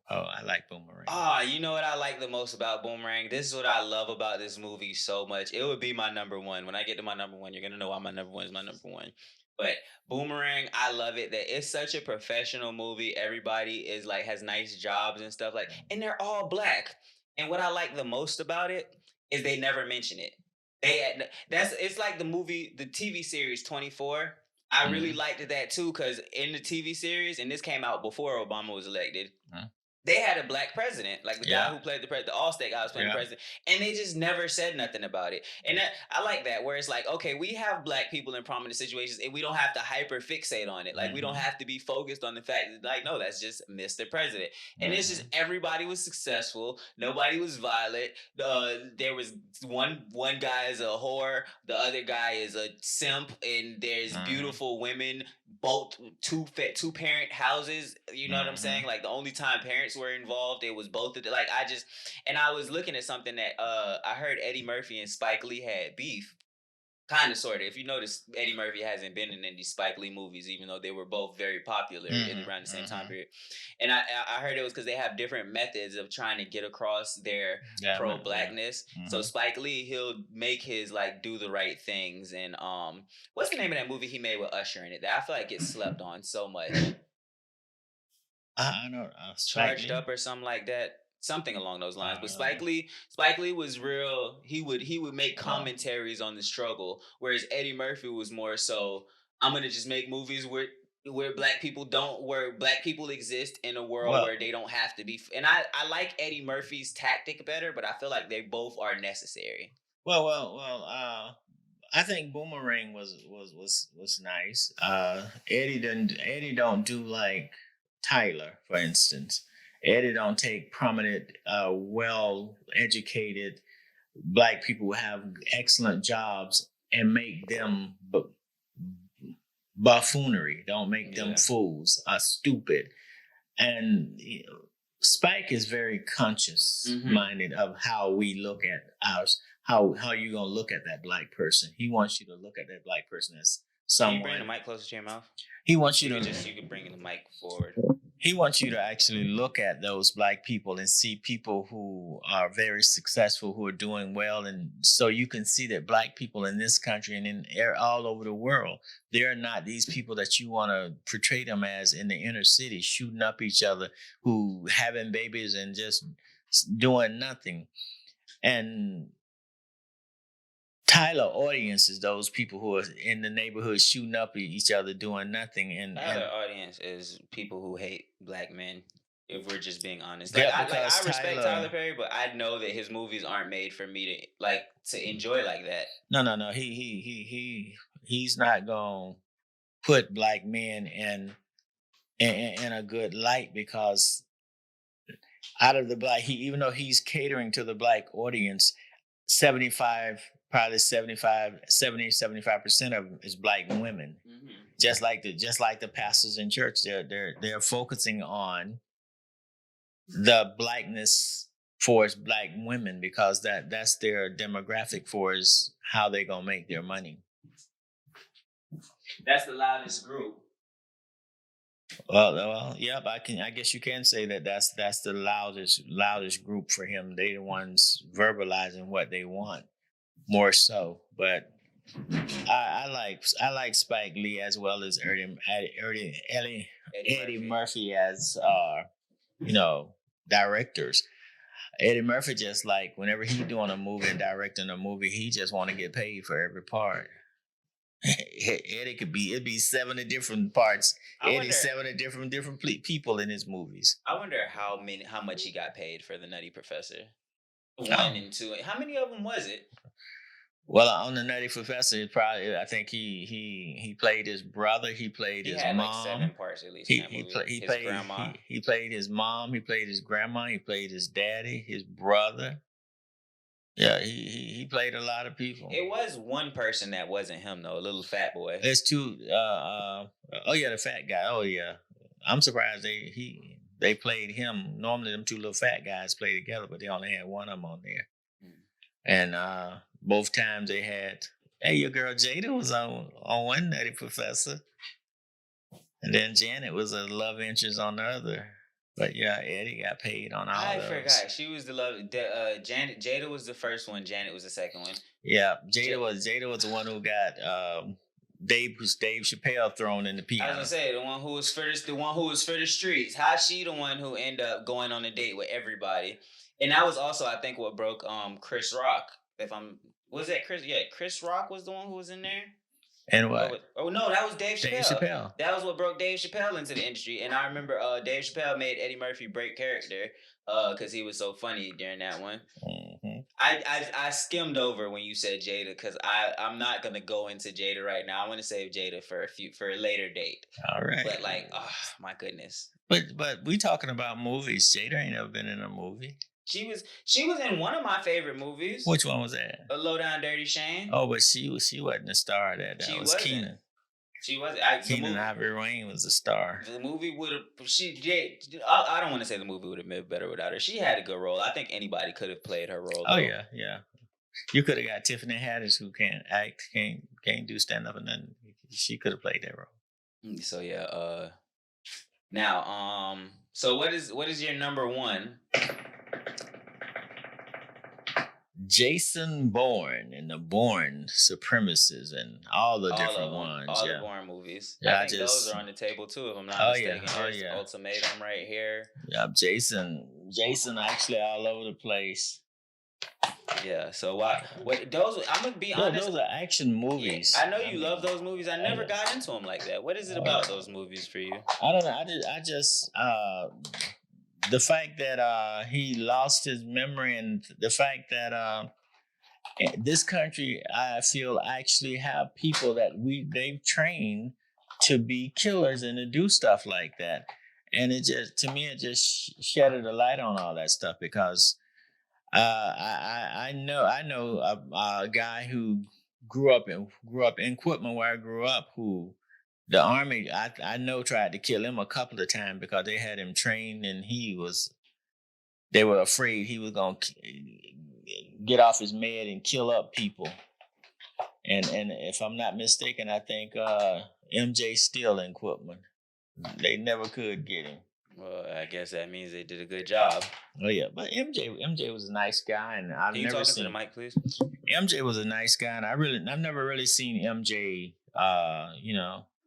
Oh, I like Boomerang. Ah, you know what I like the most about Boomerang? This is what I love about this movie so much. It would be my number one. When I get to my number one, you're gonna know why my number one is my number one. But Boomerang, I love it that it's such a professional movie. Everybody is like has nice jobs and stuff like, and they're all black. And what I like the most about it is they never mention it. That's it's like the TV series 24. I really Mhm. liked that too because in the TV series, and this came out before Obama was elected, Mhm. they had a black president, like the guy Yeah, who played the president, the Allstate guy was playing the yeah. president, and they just never said nothing about it. And I like that, where it's like, okay, we have black people in prominent situations, and we don't have to hyper fixate on it. Like we don't Mhm. have to be focused on the fact that, like, no, that's just Mr. President. And it's just Mhm. everybody was successful, nobody was violent. There was one guy is a whore, the other guy is a simp, and there's Mhm. beautiful women, both two parent houses. You know what I'm saying? Mhm. Like the only time parents were involved, it was both of the, like I just, and I was looking at something that I heard Eddie Murphy and Spike Lee had beef. Kind of, sort of. If you notice, Eddie Murphy hasn't been in any Spike Lee movies, even though they were both very popular Mhm. around the same time Mhm. period. And I heard it was because they have different methods of trying to get across their Yeah, pro yeah. blackness. So Mhm. Spike Lee, he'll make his like do the right things. And what's the name of that movie he made with Usher in it that I feel like gets slept on so much? I don't Spike Charged Lee. Up or something like that. Something along those lines. But Uh, Spike Lee was real. He would make well, commentaries on the struggle, whereas Eddie Murphy was more so, I'm gonna just make movies where black people exist in a world where well, they don't have to be. And I like Eddie Murphy's tactic better, but I feel like they both are necessary. well. I think Boomerang was nice. Eddie don't do like Tyler, for instance. Eddie don't take prominent, well educated black people who have excellent jobs and make them buffoonery. Don't make them Yeah. fools, stupid. And Spike is very conscious Mm-hmm. minded of how we look at ours. How you gonna look at that black person? He wants you to look at that black person as Can you bring the someone. mic closer to your mouth? He wants you You to could bring the mic forward. he wants you to actually look at those black people and see people who are very successful, who are doing well, and so you can see that black people in this country and all over the world, they're not these people that you want to portray them as in the inner city, shooting up each other, who having babies and just doing nothing. And Tyler audience is those people who are in the neighborhood shooting up at each other, doing nothing, Tyler and audience is people who hate black men. If we're just being honest, yeah, like because I respect Tyler Tyler. Perry, but I know that his movies aren't made for me to enjoy like that. No. He's not gonna put black men in a good light because out of the black, he even though he's catering to the black audience, 75 probably 75% of them is black women. Hmm. Just like the pastors in church, they're focusing on the blackness for its black women because that's their demographic for is how they gonna make their money. That's the loudest group. Yep. I guess you can say that that's the loudest group for him. They the ones verbalizing what they want more so. But I like Spike Lee as well as Eddie Murphy as you know directors. Eddie Murphy just like whenever he doing a movie and directing a movie, he just want to get paid for every part. Eddie it'd be 70 different parts. I Eddie wonder. 70 different people in his movies. I wonder how much he got paid for the Nutty Professor. One Oh. and two. How many of them was it? Well, on the Nutty Professor, I think he played his brother. He played He his had mom. like 7 parts at least He in that he, movie. play, he His played grandma. he played his mom. He played his grandma. He played his daddy. His brother. Yeah, he played a lot of people. It was one person that wasn't him though, a little fat boy. There's two. Oh yeah, the fat guy. Oh yeah, I'm surprised they played him. Normally, them two little fat guys play together, but they only had one of them on there. And both times they had. Hey, your girl Jada was on one Nutty Professor, and then Janet was a love interest on the other. But yeah, Eddie got paid on all I those. forgot. She was the love. Janet. Jada was the first one. Janet was the second one. Yeah, Jada was the one who got Dave Chappelle thrown in the piano. I was gonna say the one who was for the streets. How she the one who ended up going on a date with everybody, and that was also I think what broke Chris Rock. If I'm was that Chris? Yeah, Chris Rock was the one who was in there. And what? Oh no, that was Dave Chappelle. Dave Chappelle. That was what broke Dave Chappelle into the industry. And I remember Dave Chappelle made Eddie Murphy break character because he was so funny during that one. Mm-hmm. I skimmed over when you said Jada because I'm not gonna go into Jada right now. I want to save Jada for a later date. All right. But like, oh my goodness. But we talking about movies. Jada ain't never been in a movie. She was in one of my favorite movies. Which one was that? A Low Down Dirty Shame. Oh, but she wasn't the star of that. That was Keenan. She wasn't. Keenan Ivory Wayne was the star. The movie would have. I don't want to say the movie would have been better without her. She had a good role. I think anybody could have played her role. Oh yeah. You could have got Tiffany Haddish, who can't act, can't do stand up, and then she could have played that role. So yeah. Now, so what is your number one? Jason Bourne and the Bourne Supremacists and all the different ones. All the Bourne movies. Yeah, I think those are on the table too, if I'm not mistaken. There's Ultimatum right here. Yeah, Jason actually all over the place. Yeah, so what those? I'm gonna be honest. Those are action movies. Yeah, I know you love those movies. I never got into them like that. What is it about those movies for you? I don't know. I just the fact that he lost his memory and the fact that this country, I feel, actually have people that they've trained to be killers and to do stuff like that. And it just shedded a light on all that stuff because I know a guy who grew up in Quitman where I grew up who the army I know tried to kill him a couple of times because they had him trained and they were afraid he was going to get off his med and kill up people. And if I'm not mistaken, I think MJ's still in Quitman. They never could get him. Well, I guess that means they did a good job. Oh yeah, but MJ was a nice guy, and I've never seen. To the mic, please? MJ was a nice guy, and I've never really seen MJ.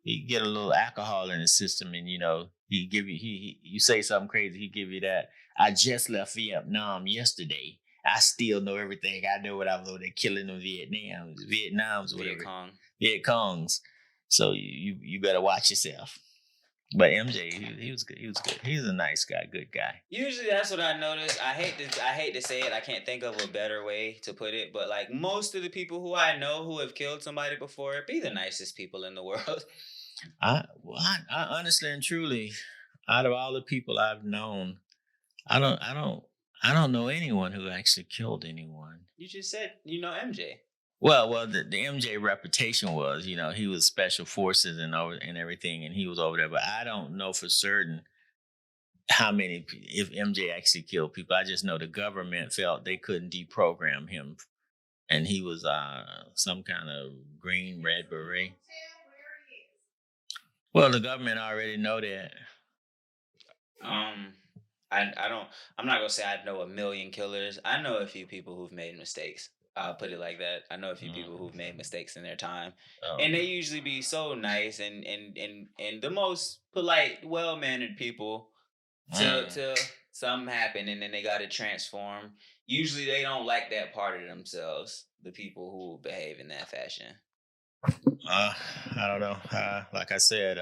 He get a little alcohol in his system, and he give you you say something crazy, he give you that. I just left Vietnam yesterday. I still know everything. I know what I was over there killing the Vietnams, whatever. Viet Congs. So you better watch yourself. But MJ, he was good. He was good. He's a nice guy, good guy. Usually, that's what I notice. I hate to say it. I can't think of a better way to put it. But like most of the people who I know who have killed somebody before, be the nicest people in the world. I honestly and truly, out of all the people I've known, I don't know anyone who actually killed anyone. You just said MJ. Well, the MJ reputation was, he was special forces and everything, and he was over there. But I don't know for certain if MJ actually killed people. I just know the government felt they couldn't deprogram him, and he was some kind of green red beret. Well, the government already know that. Um, I don't. I'm not gonna say I know a million killers. I know a few people who've made mistakes. I'll put it like that. I know a few people Mm. who've made mistakes in their time, Oh and they no. usually be so nice and the most polite, well mannered people. Mm. To something happen, and then they got to transform. Usually, they don't like that part of themselves. The people who behave in that fashion. Uh, I don't know. Like I said,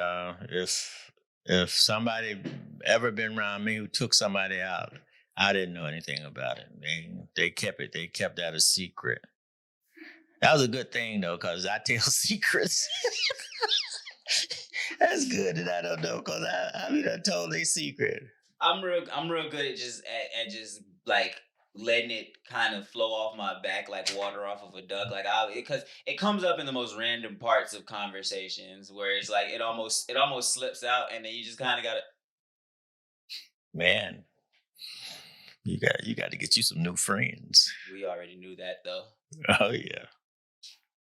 if somebody ever been around me who took somebody out, I didn't know anything about it. They kept it. They kept that a secret. That was a good thing though, because I tell secrets. That's good that I don't know, because I mean I told a secret. I'm real good at just like letting it kind of flow off my back like water off of a duck. Like I because it comes up in the most random parts of conversations where it's like it almost slips out, and then you just kind of gotta. Man, you got to get you some new friends. We already knew that though. Oh yeah.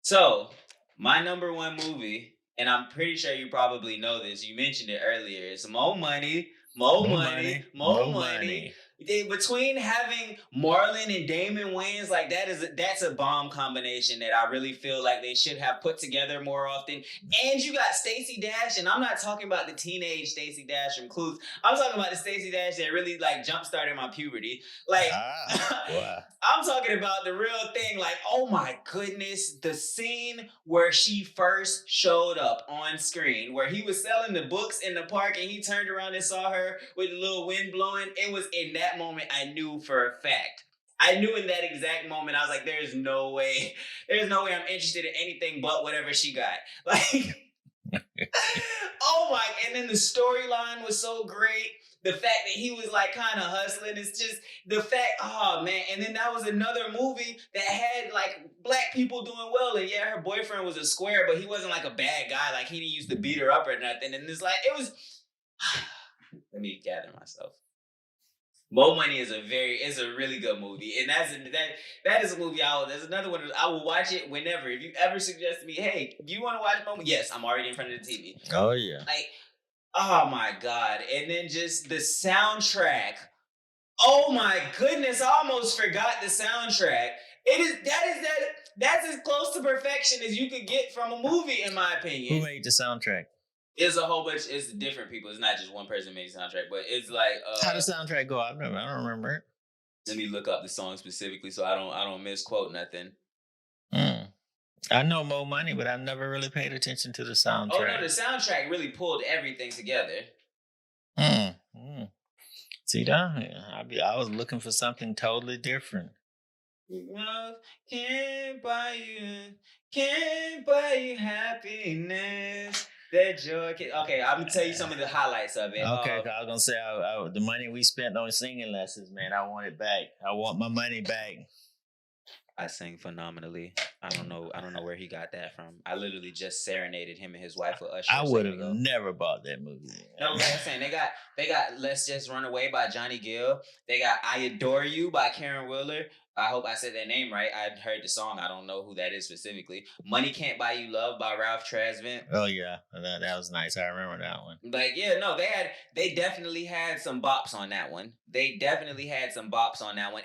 So, my number one movie, and I'm pretty sure you probably know this. You mentioned it earlier. It's Mo Money, Mo More Money, money, Mo more Money. money. Between having Marlon and Damon Wayans, like that's a bomb combination that I really feel like they should have put together more often. And you got Stacey Dash, and I'm not talking about the teenage Stacey Dash from Clues. I'm talking about the Stacey Dash that really like jump started my puberty. Like Ah, wow. I'm talking about the real thing. Like, oh my goodness, the scene where she first showed up on screen, where he was selling the books in the park and he turned around and saw her with a little wind blowing. It was in that moment I knew for a fact. I knew in that exact moment, I was like, there's no way I'm interested in anything but whatever she got. Like, oh my, and then the storyline was so great. The fact that he was like kind of hustling, it's just the fact, oh man. And then that was another movie that had like black people doing well. And yeah, her boyfriend was a square, but he wasn't like a bad guy. Like he didn't used to beat her up or nothing. And it's like, it was, let me gather myself. Mo Money is a really good movie, and that is a movie there's another one I will watch it whenever. If you ever suggest to me, hey, do you want to watch Mo Money? Yes, I'm already in front of the TV. Oh yeah. Like, oh my god! And then just the soundtrack. Oh my goodness! I almost forgot the soundtrack. That's as close to perfection as you could get from a movie, in my Who opinion. made the soundtrack? It's a whole bunch. It's different people. It's not just one person made the soundtrack, but it's like How the soundtrack go? I don't remember it. let me look up the song specifically so I don't misquote nothing. Mm. I know Mo Money, but I've never really paid attention to the Oh no, soundtrack. the soundtrack really pulled everything together. Mm. Mm. See that? Yeah, I was looking for something totally different. Love can't buy you happiness. That joy can. Okay, I'm gonna tell you some of the highlights of it. Okay, 'cause I was gonna say the money we spent on singing lessons, man. I want it back. I want my money back. I sing phenomenally. I don't know where he got that from. I literally just serenaded him and his wife with Usher I a would second have ago. never bought that movie. No, like I'm saying, they got Let's Just Run Away by Johnny Gill. They got I Adore You by Karen Wheeler. I hope I said that name right. I heard the song. I don't know who that is specifically. Money Can't Buy You Love by Ralph Tresvant. Oh yeah, that was nice. I remember that one. Like, yeah, no, they definitely had some bops on that one. They definitely had some bops on that one.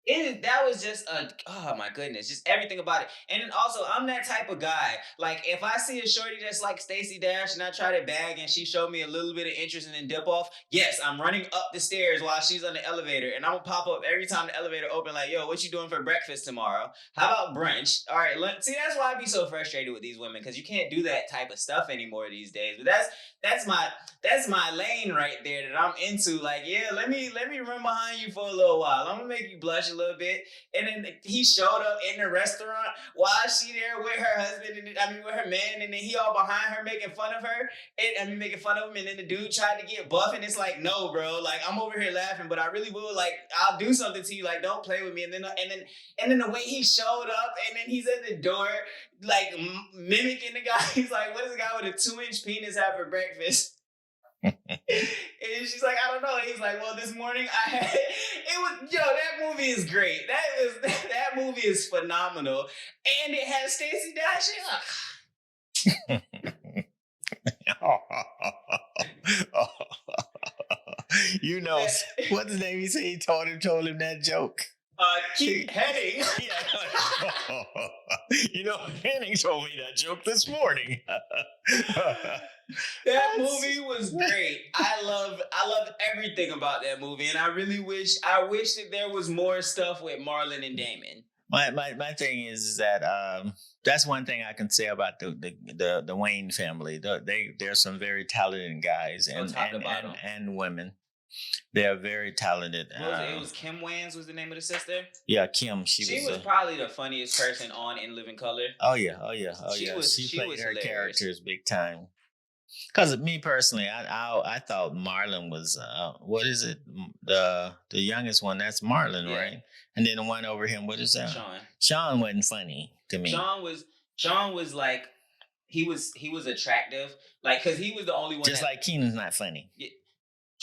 That was just a, oh my goodness, just everything about it. And then also, I'm that type of guy. Like, if I see a shorty that's like Stacey Dash and I try to bag and she showed me a little bit of interest and then dip off, yes, I'm running up the stairs while she's on the elevator, and I'm gonna pop up every time the elevator open, like, yo, what you doing for breakfast tomorrow? How about brunch? All right, see, that's why I be so frustrated with these women, because you can't do that type of stuff anymore these days. But that's my that's my lane right there that I'm into. Like, yeah, let me run behind you for a little while. I'm gonna make you blush a little bit. And then he showed up in the restaurant while she there with her husband, and I mean with her man, and then he all behind her making fun of her. Making fun of him, and then the dude tried to get buff, and it's like, no, bro, like I'm over here laughing, but I really will, like, I'll do something to you, like, don't play with me. And then the way he showed up, and then he's at the door, like mimicking the guy. He's like, what does a guy with a 2-inch penis have for breakfast? And she's like, I don't know. He's like, well, this morning I had it was, yo, that movie is great. That movie is phenomenal. And it has Stacey Dash. You know, what's his name? He said he told him that joke. Keep heading. Yeah. You know, Henning told me that joke this morning. That movie was great. I love everything about that movie, and I wish that there was more stuff with Marlon and Damon. My thing is that that's one thing I can say about the Wayne family. There's some very talented guys and women. They're very talented. It was Kim Wayans was the name of the sister. Yeah, Kim. She was probably the funniest person on In Living Color. Oh yeah. She played her characters big time. Because me personally, I thought Marlon was what is it? The youngest one. That's Marlon, right? And then the one over him, what is that? Sean wasn't funny to me. Sean was like he was attractive, like because he was the only one. Just like Keenan's not funny. Yeah.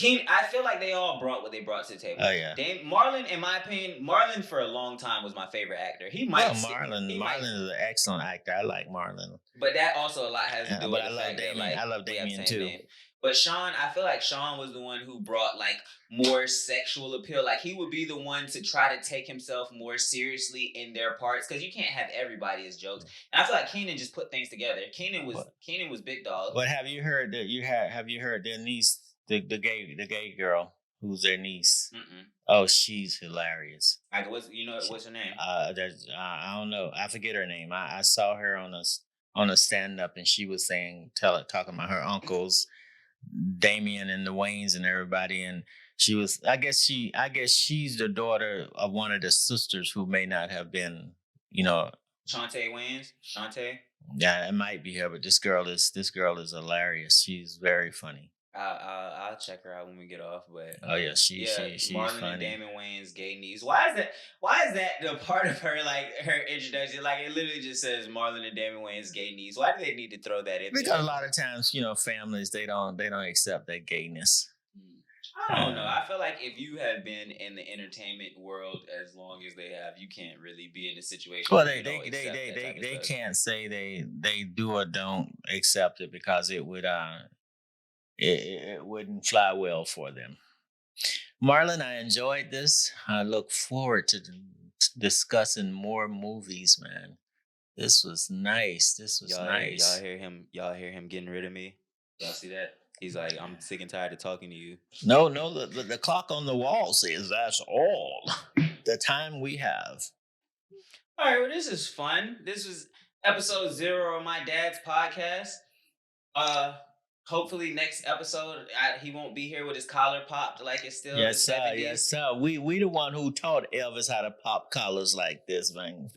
I feel like they all brought what they brought to the table. Oh yeah. Marlon, in my opinion, Marlon for a long time was my favorite actor. Marlon is an excellent actor. I like Marlon. But that also a lot has to do with the fact Damien. That I love Damien too. Name. But Sean, I feel like Sean was the one who brought like more sexual appeal. Like he would be the one to try to take himself more seriously in their parts because you can't have everybody as jokes. And I feel like Keenan just put things together. Keenan was big dog. But have you heard that? Have you heard their niece? The gay girl who's their niece. Mm-mm. Oh, she's hilarious. What's her name? I don't know. I forget her name. I saw her on a stand-up, and she was talking about her uncles, Damien and the Waynes and everybody, and she was. I guess she's the daughter of one of the sisters who may not have been, Shantae Wayans. Shantae. Yeah, it might be her, but this girl is hilarious. She's very funny. I'll check her out when we get off. But she's Marlon funny. And Damon Wayans' gay niece. Why is that the part of her her introduction? Like it literally just says Marlon and Damon Wayans' gay niece. Why do they need to throw that in? Because a lot of times, families they don't accept that gayness. I don't know. I feel like if you have been in the entertainment world as long as they have, you can't really be in a situation. Well, they can't say they do or don't accept it because it would it wouldn't fly well for them. Marlon, I enjoyed this. I look forward to discussing more movies, man. This was nice. Y'all hear him getting rid of me? Y'all see that? He's like, I'm sick and tired of talking to you. No, the clock on the wall says that's all the time we have. All right, well, this is fun. This was episode 0 of my dad's podcast. Hopefully next episode he won't be here with his collar popped like it's still yes, the 70s. Yes, sir. We the one who taught Elvis how to pop collars like this, man.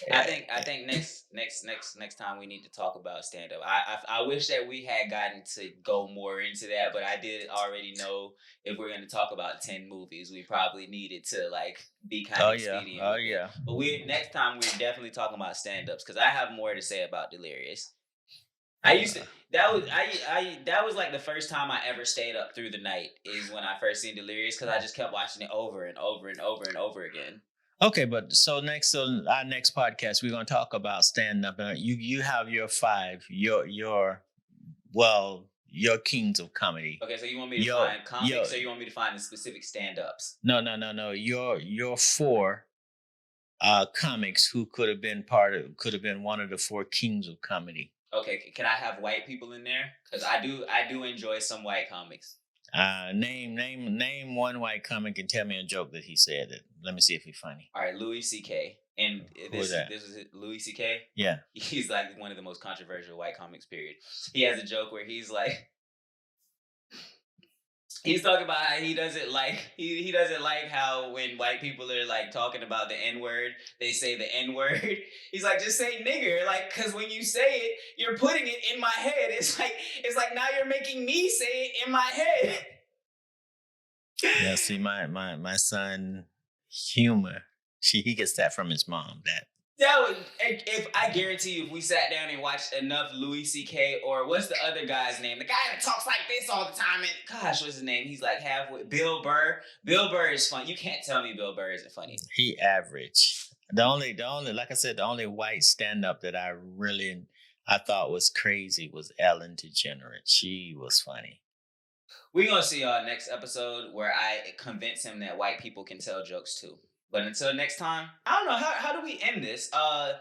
I think next time we need to talk about stand up. I wish that we had gotten to go more into that, but I did already know if we're going to talk about 10 movies, we probably needed to like be kind of expedient. Oh yeah. But next time we're definitely talking about stand ups because I have more to say about Delirious. That was like the first time I ever stayed up through the night is when I first seen Delirious because I just kept watching it over and over and over and over again. Okay, but so our next podcast we're gonna talk about stand up. You have your 5, your kings of comedy. Okay, so you want me to find comics, or you want me to find the specific stand ups? No. Your 4 comics who could have been one of the 4 kings of comedy. Okay, can I have white people in there? Because I do enjoy some white comics. Name one white comic and tell me a joke that he said. Let me see if he's funny. All right, Louis C.K. And this is Louis C.K. Yeah, he's like one of the most controversial white comics. Period. He has a joke where he's like. He's talking about how he doesn't like he doesn't like how when white people are like talking about the N-word, they say the N-word. He's like, just say nigger, like, cause when you say it, you're putting it in my head. It's like now you're making me say it in my head. Yeah, see, my son humor. He gets that from his mom. If I guarantee you, if we sat down and watched enough Louis C.K. or what's the other guy's name? The guy that talks like this all the time. And gosh, what's his name? He's like halfway. Bill Burr. Bill Burr is funny. You can't tell me Bill Burr isn't funny. He average. The only, like I said, the only white stand up that I I thought was crazy was Ellen DeGeneres. She was funny. We're gonna see y'all next episode where I convince him that white people can tell jokes too. But until next time, I don't know how do we end this. I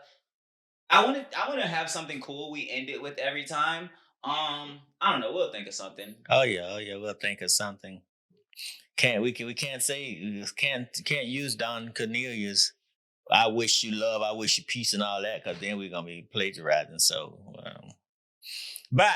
want to have something cool we end it with every time. I don't know. We'll think of something. Oh yeah, we'll think of something. We can't say can't use Don Cornelius. I wish you love, I wish you peace and all that, because then we're gonna be plagiarizing. So bye.